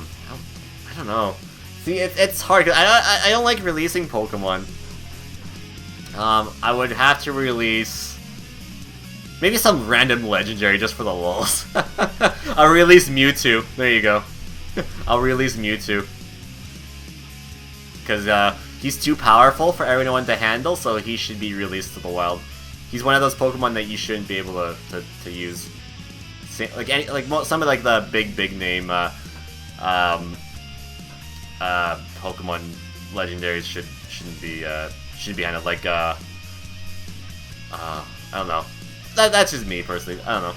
don't know. See, it's hard, 'cause I don't like releasing Pokemon. I would have to release maybe some random legendary just for the lulz. I'll release Mewtwo. There you go. I'll release Mewtwo. Because he's too powerful for everyone to handle, so he should be released to the wild. He's one of those Pokemon that you shouldn't be able to use. Some of like the big name Pokemon legendaries shouldn't be handled. Like I don't know. That's just me personally. I don't know.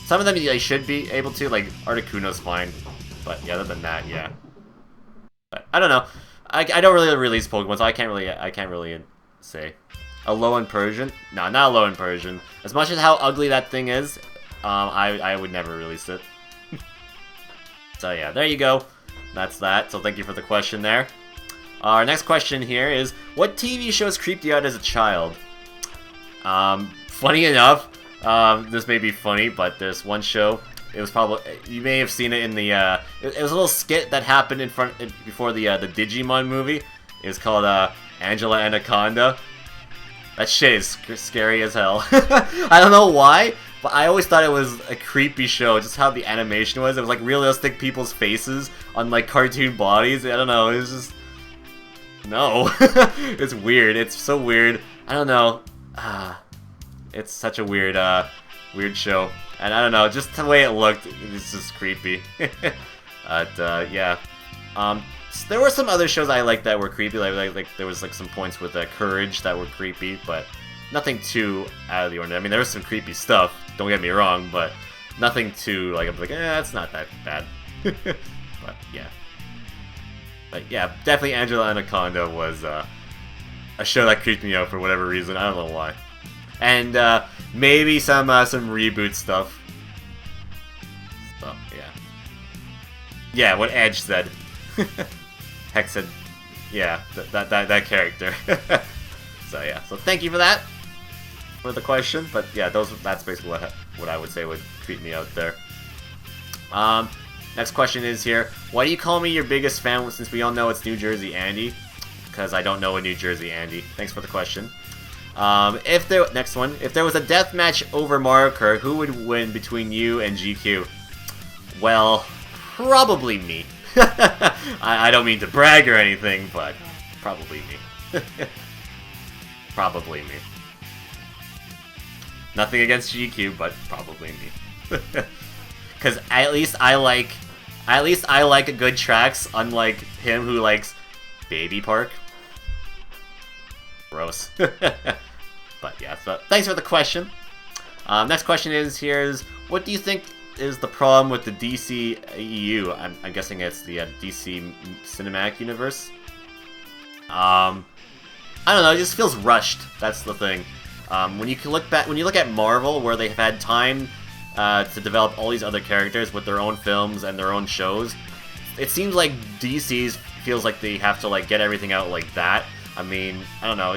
Some of them I should be able to, like Articuno's fine, but yeah, other than that, yeah. But I don't know. I don't really release Pokemon, so I can't really say. Alolan Persian? No, not Alolan Persian. As much as how ugly that thing is, I would never release it. So yeah, there you go. That's that. So thank you for the question there. Our next question here is, what TV shows creeped you out as a child? Funny enough, this may be funny, but there's one show. It was probably, you may have seen it in the it was a little skit that happened before the Digimon movie. It was called Angela Anaconda. That shit is scary as hell. I don't know why, but I always thought it was a creepy show, just how the animation was. It was like realistic people's faces on like cartoon bodies. I don't know, it was just... No. It's weird. It's so weird. I don't know. It's such a weird, weird show. And I don't know, just the way it looked, it was just creepy. But, yeah. There were some other shows I liked that were creepy, like there was like some points with Courage that were creepy, but nothing too out of the ordinary. I mean, there was some creepy stuff, don't get me wrong, but nothing too, like, I'm like, it's not that bad. But, yeah. But, yeah, definitely Angela Anaconda was, a show that creeped me out for whatever reason, I don't know why. and maybe some reboot stuff. So yeah, what Edge said. Hex said, yeah, that character. So yeah, so thank you for that, for the question. But yeah, that's basically what I would say would creep me out there. Next question is here. Why do you call me your biggest fan since we all know it's New Jersey Andy? Because I don't know a New Jersey Andy. Thanks for the question. Next one. If there was a death match over Mario Kart, who would win between you and GQ? Well, probably me. I don't mean to brag or anything, but probably me. Probably me. Nothing against GQ, but probably me. Because at least I like good tracks, unlike him who likes Baby Park. Gross. But yeah, so thanks for the question. Next question is what do you think is the problem with the DC EU? I'm guessing it's the DC Cinematic Universe. I don't know. It just feels rushed. That's the thing. When you look at Marvel, where they've had time to develop all these other characters with their own films and their own shows, it seems like DC's feels like they have to like get everything out like that. I mean, I don't know.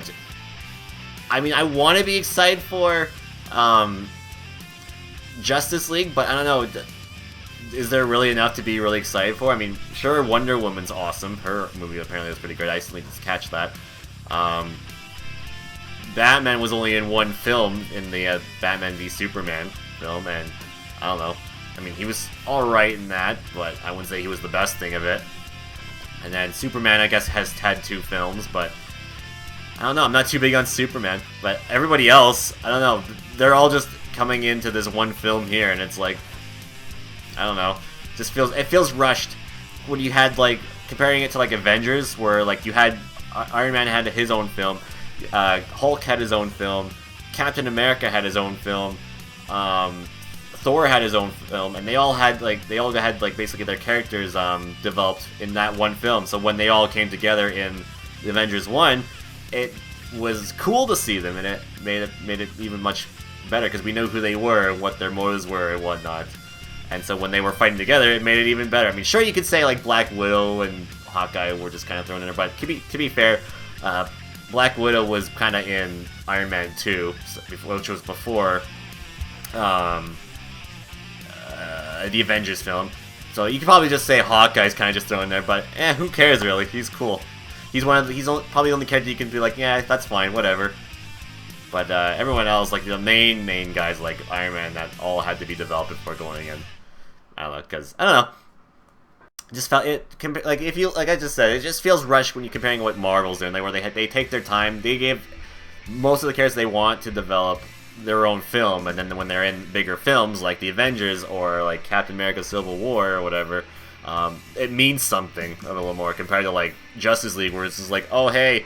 I want to be excited for Justice League, but I don't know. Is there really enough to be really excited for? I mean, sure, Wonder Woman's awesome. Her movie apparently was pretty good. I recently just catch that. Batman was only in one film, in the Batman v Superman film, and I don't know. I mean, he was alright in that, but I wouldn't say he was the best thing of it. And then Superman, I guess, has had 2 films, but I don't know. I'm not too big on Superman, but everybody else, I don't know. They're all just coming into this one film here, and it's like, I don't know. It feels rushed when you had, like, comparing it to, like, Avengers, where, like, you had Iron Man had his own film, Hulk had his own film, Captain America had his own film, Thor had his own film, and they all had basically their characters developed in that one film. So when they all came together in the Avengers 1, it was cool to see them, and it made it even much better because we knew who they were, what their motives were, and whatnot. And so when they were fighting together, it made it even better. I mean, sure, you could say like Black Widow and Hawkeye were just kind of thrown in there, but to be fair, Black Widow was kind of in Iron Man 2, which was before the Avengers film. So you could probably just say Hawkeye's kind of just thrown in there, but who cares really? He's cool. He's probably the only character you can be like, yeah, that's fine, whatever. But everyone else, like the main guys like Iron Man, that all had to be developed before going in. I don't know, because I don't know. It just felt like I just said, it just feels rushed when you're comparing what Marvel's doing. They take their time. They give most of the characters they want to develop their own film, and then when they're in bigger films like the Avengers or like Captain America: Civil War or whatever, it means something a little more compared to like Justice League, where it's just like, oh hey,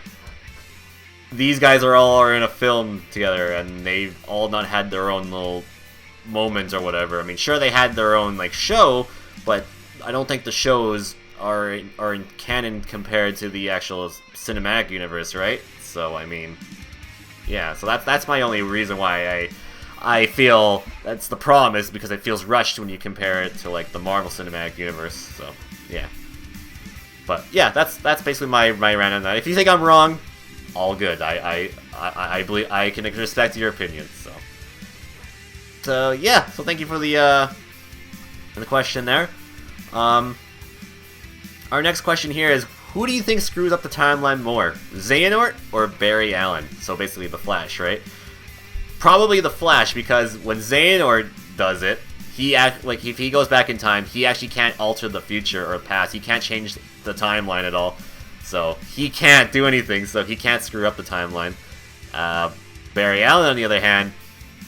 these guys are in a film together, and they've all not had their own little moments or whatever. I mean, sure, they had their own like show, but I don't think the shows are in canon compared to the actual cinematic universe, right? So I mean, yeah. So that's my only reason why I feel that's the problem, is because it feels rushed when you compare it to like the Marvel Cinematic Universe. So yeah. But yeah, that's basically my rant on that. If you think I'm wrong, all good. I believe I can respect your opinion. So yeah. So thank you for the question there. Our next question here is, who do you think screws up the timeline more, Xehanort or Barry Allen? So basically the Flash, right? Probably the Flash, because when Xehanort does it, if he goes back in time, he actually can't alter the future or past. He can't change the timeline at all. So he can't do anything, so he can't screw up the timeline. Barry Allen, on the other hand,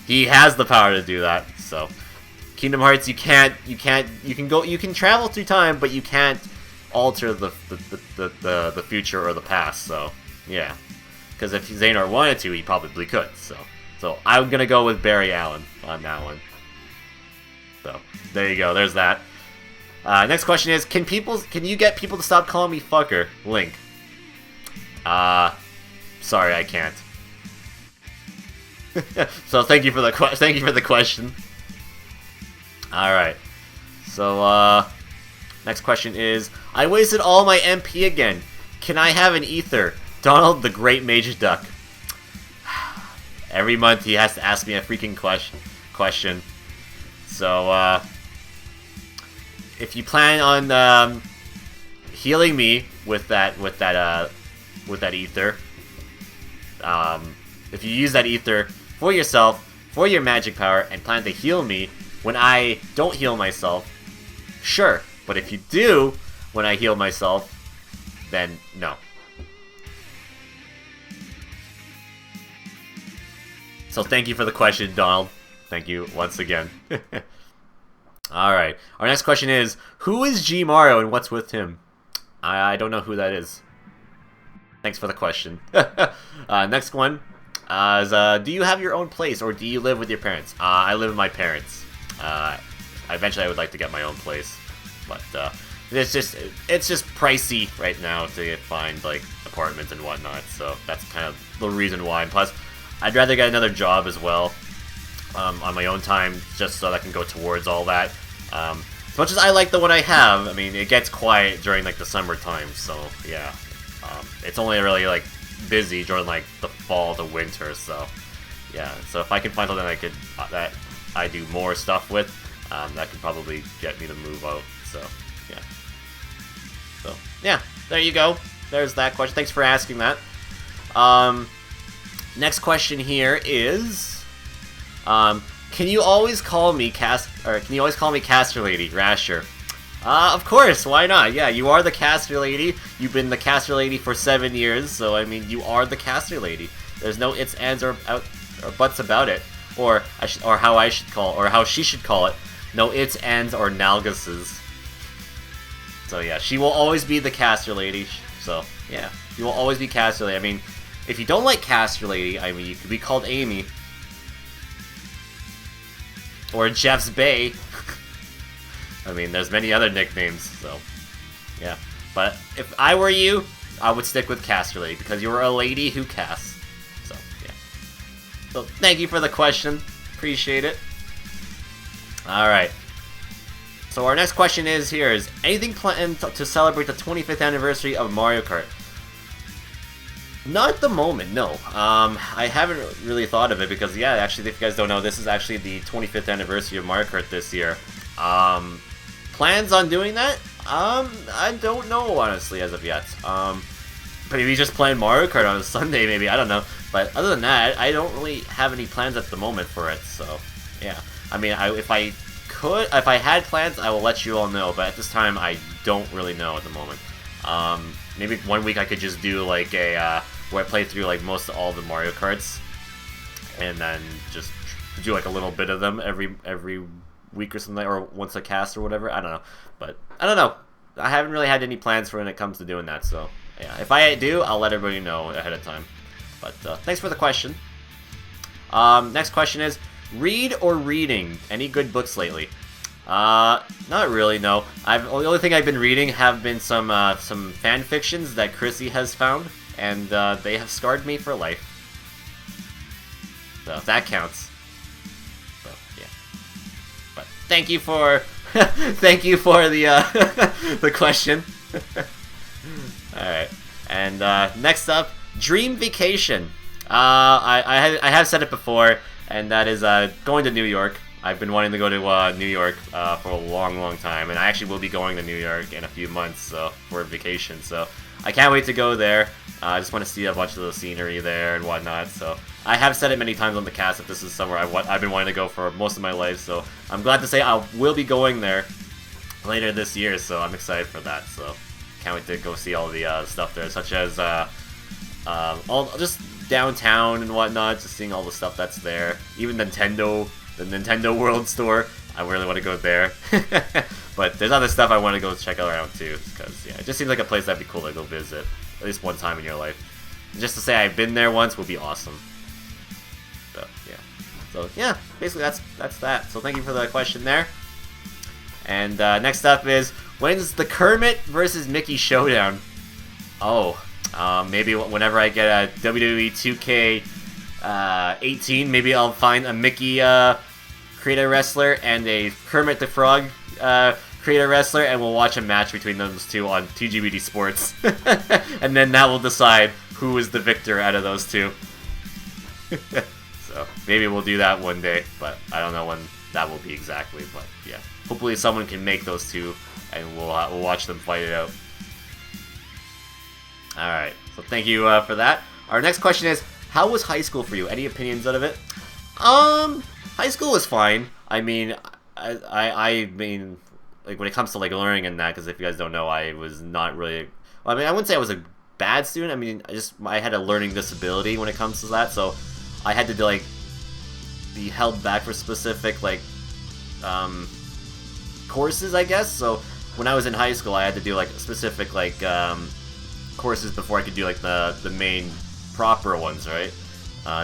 he has the power to do that. So Kingdom Hearts, you can travel through time, but you can't alter the future or the past. So yeah, because if Xehanort wanted to, he probably could. So I'm gonna go with Barry Allen on that one. So there you go. There's that. Next question is, can you get people to stop calling me fucker, Link? Sorry, I can't. So thank you for the question. All right. So next question is: I wasted all my MP again. Can I have an ether? Donald the Great Mage Duck. Every month he has to ask me a freaking question. So if you plan on healing me with that ether, if you use that ether for yourself, for your magic power, and plan to heal me when I don't heal myself, sure. But if you do when I heal myself, then no. So thank you for the question, Donald. Thank you once again. Alright, our next question is, who is G Mario and what's with him? I don't know who that is. Thanks for the question. Next one is, do you have your own place or do you live with your parents? I live with my parents. Eventually I would like to get my own place, but it's just pricey right now to find like apartments and whatnot, so that's kind of the reason why. And plus, I'd rather get another job as well on my own time, just so that I can go towards all that. As much as I like the one I have, I mean, it gets quiet during like the summertime, so yeah. It's only really like busy during like the fall to winter, so yeah. So if I can find something that I do more stuff with, that could probably get me to move out. So yeah. So yeah, there you go. There's that question. Thanks for asking that. Next question here is, can you always call me Caster Lady, Rasher? Of course, why not? Yeah, you are the Caster Lady. You've been the Caster Lady for 7 years, so I mean, you are the Caster Lady. There's no ifs, ands, or buts about it. Or how she should call it. No ifs, ands, or nalguses. So yeah, she will always be the Caster Lady. So yeah, you will always be Caster Lady. I mean, if you don't like Caster Lady, I mean, you could be called Amy. Or Jeff's Bay. I mean, there's many other nicknames, so yeah. But if I were you, I would stick with Caster Lady, because you're a lady who casts. So, yeah. So, thank you for the question. Appreciate it. Alright. So our next question is anything planned to celebrate the 25th anniversary of Mario Kart? Not at the moment, no. I haven't really thought of it because, yeah, actually, if you guys don't know, this is actually the 25th anniversary of Mario Kart this year. Plans on doing that? I don't know, honestly, as of yet. Maybe just playing Mario Kart on a Sunday, maybe, I don't know. But other than that, I don't really have any plans at the moment for it, so, yeah. I mean, if I had plans, I will let you all know, but at this time, I don't really know at the moment. Maybe one week I could just do, like, where I play through, like, most of all the Mario Karts, and then just do, like, a little bit of them every week or something, or once a cast or whatever. I don't know, but I don't know. I haven't really had any plans for when it comes to doing that, so yeah. If I do, I'll let everybody know ahead of time. But thanks for the question. Next question is, read or reading any good books lately? Not really, no. The only thing I've been reading have been some fan fictions that Chrissy has found, and they have scarred me for life. So that counts. So yeah. But thank you for the the question. All right, and next up, Dream Vacation. I have said it before, and that is going to New York. I've been wanting to go to New York for a long time, and I actually will be going to New York in a few months for a vacation, so I can't wait to go there. I just want to see a bunch of the scenery there and whatnot, so I have said it many times on the cast that this is somewhere I've been wanting to go for most of my life, so I'm glad to say I will be going there later this year, so I'm excited for that, so can't wait to go see all the stuff there, such as all just downtown and whatnot, just seeing all the stuff that's there, even the Nintendo World Store. I really want to go there. But there's other stuff I want to go check out around too, because yeah, it just seems like a place that'd be cool to go visit at least one time in your life. And just to say I've been there once would be awesome. So yeah, basically that's that. So thank you for the question there. And next up is, when's the Kermit versus Mickey showdown? Oh, maybe whenever I get a WWE 18, maybe I'll find a Mickey create a wrestler and a Kermit the Frog create a wrestler, and we'll watch a match between those two on TGBD Sports. And then that will decide who is the victor out of those two. So maybe we'll do that one day, but I don't know when that will be exactly. But yeah, hopefully someone can make those two, and we'll watch them fight it out. All right, so thank you for that. Our next question is, how was high school for you? Any opinions out of it? High school was fine. I mean, I mean, like when it comes to like learning and that, because if you guys don't know, I was not really. Well, I mean, I wouldn't say I was a bad student. I mean, I had a learning disability when it comes to that, so I had to like be held back for specific like courses, I guess. So when I was in high school, I had to do like specific like courses before I could do like the main proper ones, right?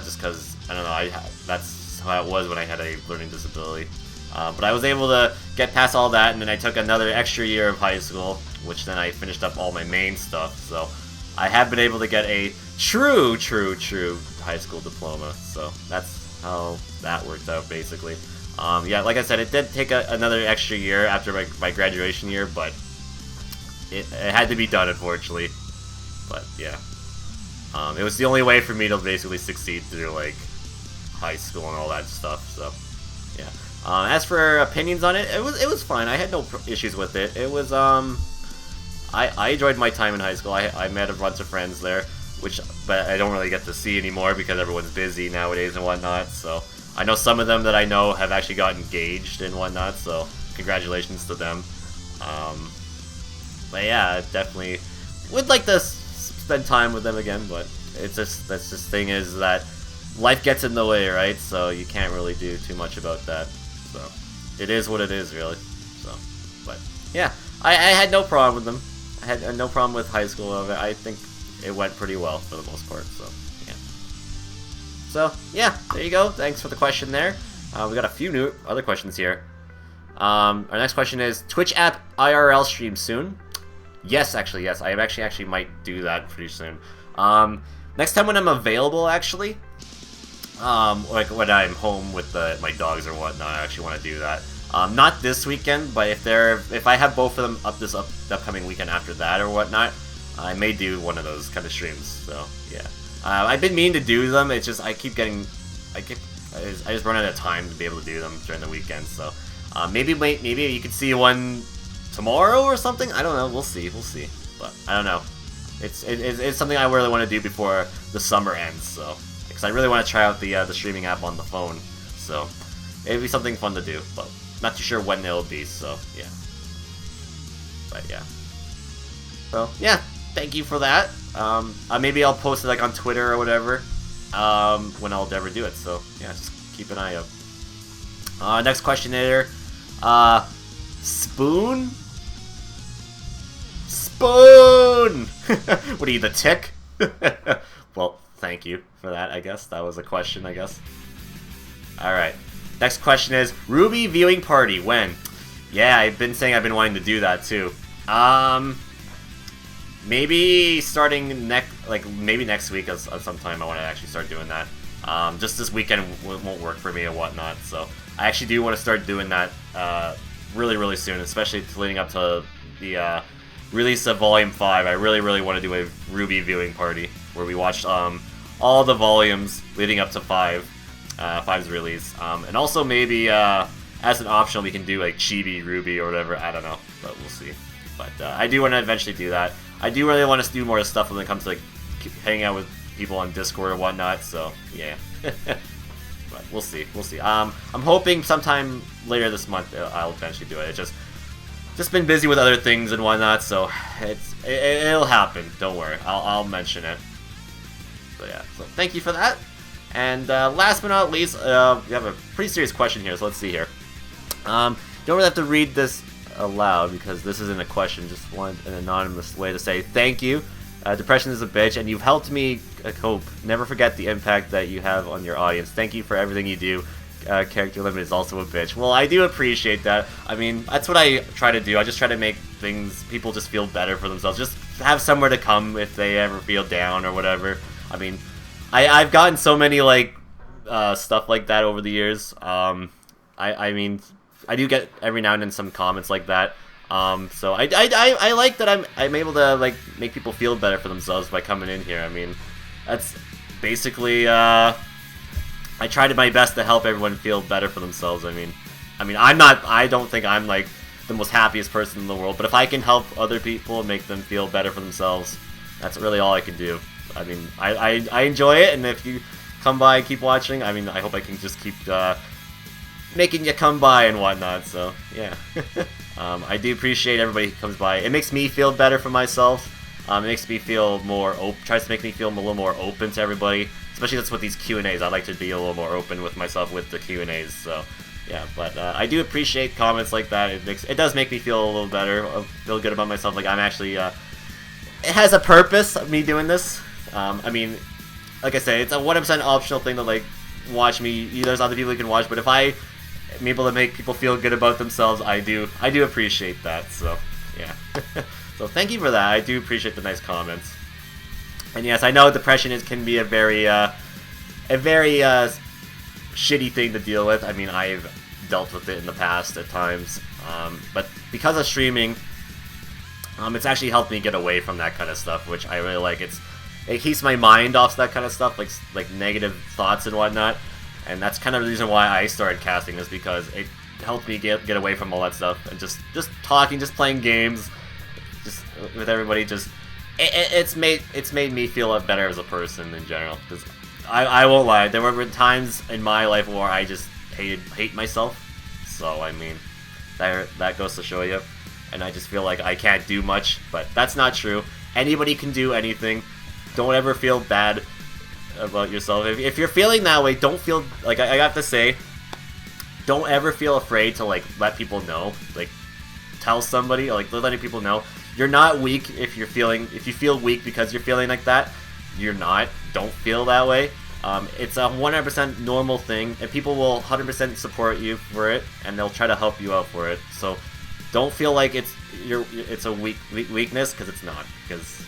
Just because I don't know, that's how it was when I had a learning disability. But I was able to get past all that, and then I took another extra year of high school, which then I finished up all my main stuff. So I have been able to get a true high school diploma. So that's how that worked out, basically. Yeah, like I said, it did take another extra year after my graduation year, but it had to be done, unfortunately. But yeah, it was the only way for me to basically succeed through like high school and all that stuff. So yeah. As for opinions on it, it was fine. I had no issues with it. It was I enjoyed my time in high school. I met a bunch of friends there, but I don't really get to see anymore because everyone's busy nowadays and whatnot. So I know some of them that I know have actually got engaged and whatnot. So congratulations to them. But yeah, definitely would like to spend time with them again. But that's just thing is that life gets in the way, right? So you can't really do too much about that. So it is what it is, really. So, but yeah, I had no problem with them. I had no problem with high school of it. I think it went pretty well for the most part. So yeah. So yeah, there you go. Thanks for the question there. We got a few new other questions here. Our next question is, Twitch app IRL stream soon? Yes, actually, yes. I actually might do that pretty soon. Next time when I'm available, actually. Like when I'm home with my dogs or whatnot, I actually want to do that. Not this weekend, but if I have both of them up this upcoming weekend after that or whatnot, I may do one of those kind of streams. So yeah, I've been meaning to do them. It's just I just run out of time to be able to do them during the weekend. So maybe you could see one tomorrow or something. I don't know. We'll see. But I don't know. It's something I really want to do before the summer ends. So. I really want to try out the streaming app on the phone, so it'd be something fun to do, but not too sure when it'll be, so yeah. But yeah. So yeah, thank you for that. Maybe I'll post it like on Twitter or whatever when I'll ever do it, so yeah, just keep an eye out. Next question here. Spoon? Spoon! What are you, the Tick? Well, thank you for that, I guess. That was a question, I guess. Alright. Next question is, Ruby viewing party, when? Yeah, I've been saying I've been wanting to do that, too. Maybe starting maybe next week sometime I want to actually start doing that. Just this weekend won't work for me and whatnot, so I actually do want to start doing that really soon, especially leading up to the release of Volume 5. I really want to do a Ruby viewing party where we watched all the volumes leading up to 5's release. And also maybe as an optional we can do like Chibi Ruby or whatever, I don't know, but we'll see. But I do want to eventually do that. I do really want to do more stuff when it comes to like hanging out with people on Discord or whatnot, so yeah. But we'll see. I'm hoping sometime later this month I'll eventually do it. It's just been busy with other things and whatnot, so it'll happen, don't worry. I'll mention it. So yeah, so thank you for that. And last but not least, we have a pretty serious question here, so let's see here. Don't really have to read this aloud because this isn't a question, just want an anonymous way to say thank you. Depression is a bitch, and you've helped me cope. Never forget the impact that you have on your audience. Thank you for everything you do. Character limit is also a bitch. Well, I do appreciate that. I mean, that's what I try to do. I just try to make people just feel better for themselves. Just have somewhere to come if they ever feel down or whatever. I mean, I've gotten so many like stuff like that over the years. I mean, I do get every now and then some comments like that. So I like that I'm able to like make people feel better for themselves by coming in here. I mean, that's basically I tried my best to help everyone feel better for themselves. I mean I don't think I'm like the most happiest person in the world, but if I can help other people make them feel better for themselves, that's really all I can do. I mean, I enjoy it, and if you come by and keep watching, I mean, I hope I can just keep making you come by and whatnot, so, yeah. I do appreciate everybody who comes by. It makes me feel better for myself. It makes me feel more tries to make me feel a little more open to everybody, especially that's with these Q&As. I like to be a little more open with myself with the Q&As, so... Yeah, but I do appreciate comments like that. It does make me feel a little better, feel good about myself. Like I'm actually, it has a purpose, me doing this. I mean, like I said, it's a 100% optional thing to like watch me. There's other people who can watch, but if I'm able to make people feel good about themselves, I do appreciate that. So yeah, so thank you for that. I do appreciate the nice comments. And yes, I know depression can be a very shitty thing to deal with. I mean, I've dealt with it in the past at times, but because of streaming, it's actually helped me get away from that kind of stuff, which I really like. It keeps my mind off that kind of stuff, like negative thoughts and whatnot, and that's kind of the reason why I started casting, is because it helped me get away from all that stuff and just talking, just playing games, just with everybody. It's made me feel better as a person in general. Because I won't lie, there were times in my life where I just hate myself. So I mean, that goes to show you. And I just feel like I can't do much, but that's not true. Anybody can do anything. Don't ever feel bad about yourself. If you're feeling that way, don't feel like I have to say, don't ever feel afraid to like let people know. Like tell somebody, like letting people know you're not weak. If you feel weak because you're feeling like that, you're not. Don't feel that way. It's a 100% normal thing, and people will 100% support you for it, and they'll try to help you out for it. So don't feel like it's a weakness, because it's not. Because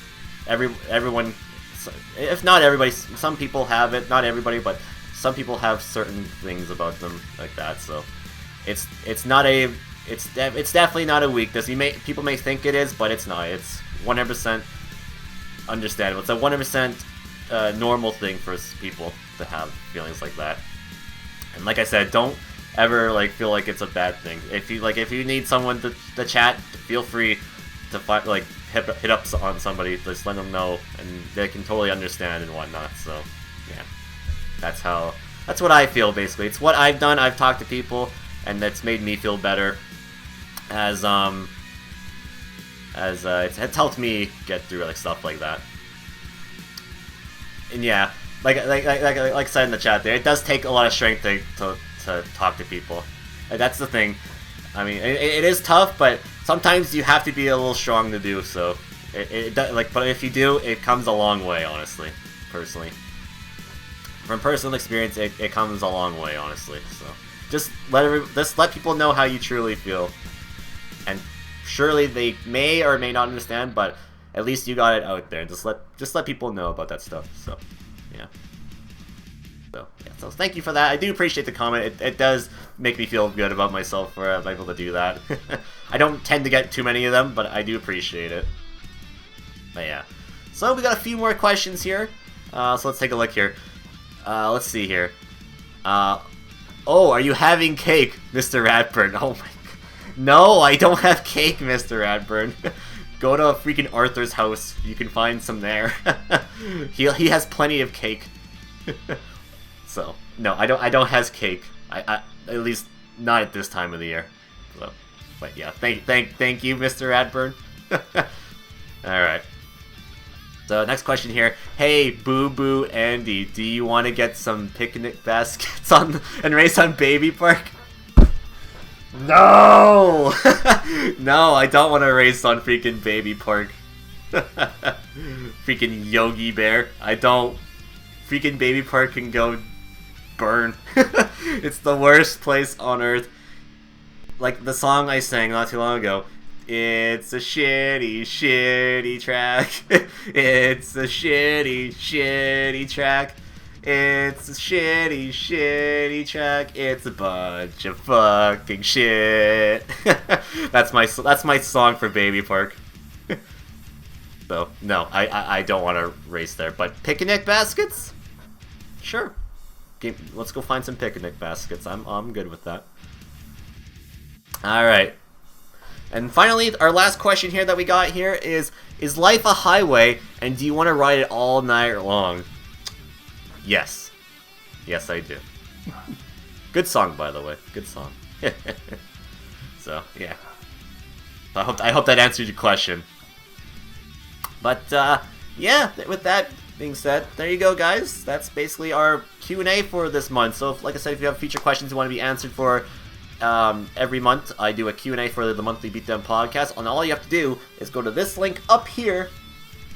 everyone, if not everybody, some people have it. Not everybody, but some people have certain things about them like that. So it's definitely not a weakness. People may think it is, but it's not. It's 100% understandable. It's a 100% normal thing for people to have feelings like that. And like I said, don't ever like feel like it's a bad thing. If you need someone to chat, feel free to hit up on somebody. Just let them know, and they can totally understand and whatnot. So yeah, that's what I feel basically. It's what I've done. I've talked to people, and that's made me feel better. As it's helped me get through like stuff like that. And yeah, like I said in the chat there, it does take a lot of strength to talk to people. And that's the thing. I mean, it is tough, but sometimes you have to be a little strong to do so. But if you do, it comes a long way, honestly. Personally, from personal experience, it comes a long way, honestly. So just let people know how you truly feel, and surely they may or may not understand, but at least you got it out there. Just let people know about that stuff. So, yeah. So thank you for that. I do appreciate the comment. It does make me feel good about myself for being able to do that. I don't tend to get too many of them, but I do appreciate it. But yeah. So we got a few more questions here. So let's take a look here. Let's see here. Oh, are you having cake, Mr. Radburn? Oh my god. No, I don't have cake, Mr. Radburn. Go to freaking Arthur's house. You can find some there. He has plenty of cake. So no, I don't have cake. I at least not at this time of the year. So, but yeah, thank you, Mr. Radburn. All right. So next question here. Hey, Boo Boo Andy, do you want to get some picnic baskets and race on Baby Park? No! No, I don't want to race on freaking Baby Park. Freaking Yogi Bear. I don't. Freaking Baby Park can go burn. It's the worst place on earth. Like the song I sang not too long ago. It's a shitty, shitty track. It's a shitty, shitty track. It's a shitty, shitty track. It's a bunch of fucking shit. That's my song for Baby Park. So no, I don't want to race there. But picnic baskets, sure. Let's go find some picnic baskets. I'm good with that. All right. And finally, our last question here that we got here is life a highway, and do you want to ride it all night long? Yes. Yes, I do. Good song, by the way. Good song. So, yeah. I hope that answered your question. But, yeah, with that being said, there you go, guys. That's basically our Q&A for this month. So, like I said, if you have future questions you want to be answered for every month, I do a Q&A for the monthly Beatdown podcast, and all you have to do is go to this link up here,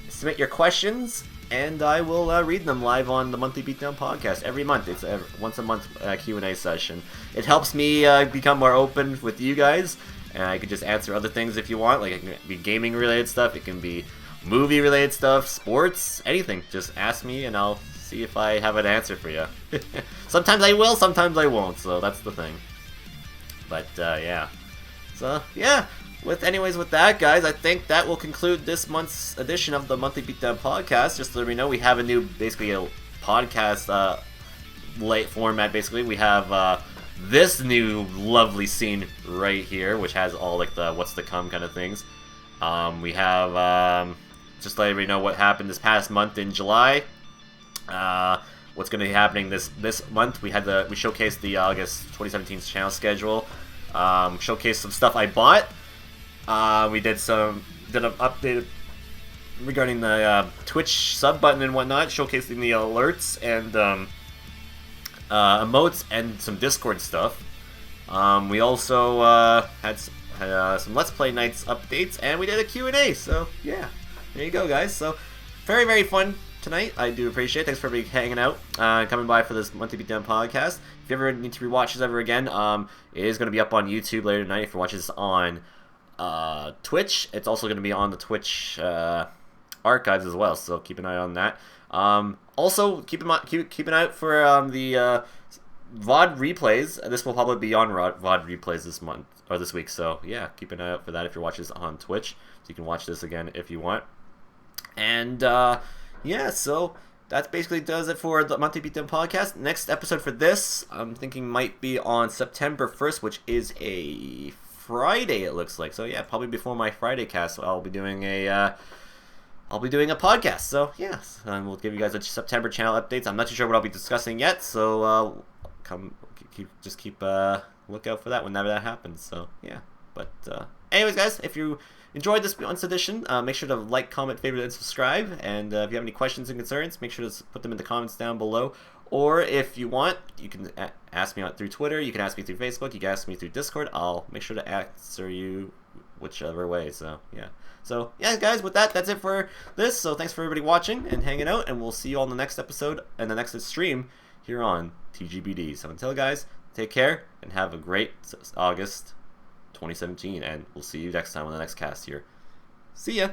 submit your questions, and I will read them live on the monthly Beatdown podcast every month. It's a once a month Q&A session. It helps me become more open with you guys, and I can just answer other things if you want. Like, it can be gaming related stuff, it can be movie related stuff, sports, anything. Just ask me and I'll see if I have an answer for you. Sometimes I will, sometimes I won't, so that's the thing. But, yeah. So, yeah. With that, guys, I think that will conclude this month's edition of the Monthly Beatdown podcast. Just to let you know, we have a new, basically, a podcast late format, basically. We have this new lovely scene right here, which has all, like, the what's to come kind of things. We have, just to let everybody know what happened this past month in July. What's going to be happening this month. We showcased the August 2017 channel schedule. Showcased some stuff I bought. We did an update regarding the Twitch sub button and whatnot, showcasing the alerts and emotes and some Discord stuff. We also had some Let's Play Nights updates, and we did a Q&A. So yeah, there you go, guys. So very, very fun tonight. I do appreciate it. Thanks for everybody hanging out, coming by for this Monthly Beatdown podcast. If you ever need to rewatch this ever again, it is going to be up on YouTube later tonight. If you watch this on Twitch, it's also going to be on the Twitch archives as well, so keep an eye on that. Also, keep an eye out for the VOD replays. This will probably be on VOD replays this month, or this week, so yeah, keep an eye out for that if you're watching this on Twitch, so you can watch this again if you want. And, yeah, so that basically does it for the Monthly Beatdown podcast. Next episode for this, I'm thinking might be on September 1st, which is a Friday, it looks like. So yeah, probably before my Friday cast, so I'll be doing a podcast. So yeah, and we'll give you guys a September channel updates. I'm not too sure what I'll be discussing yet, so keep lookout for that whenever that happens. So yeah, but anyways, guys, if you enjoyed this month's edition, make sure to like, comment, favorite, and subscribe. And if you have any questions and concerns, make sure to put them in the comments down below. Or if you want, you can ask me through Twitter, you can ask me through Facebook, you can ask me through Discord. I'll make sure to answer you whichever way. So yeah, guys, with that, that's it for this. So thanks for everybody watching and hanging out, and we'll see you all in the next episode and the next stream here on TGBD. So until, guys, take care and have a great August 2017, and we'll see you next time on the next cast here. See ya!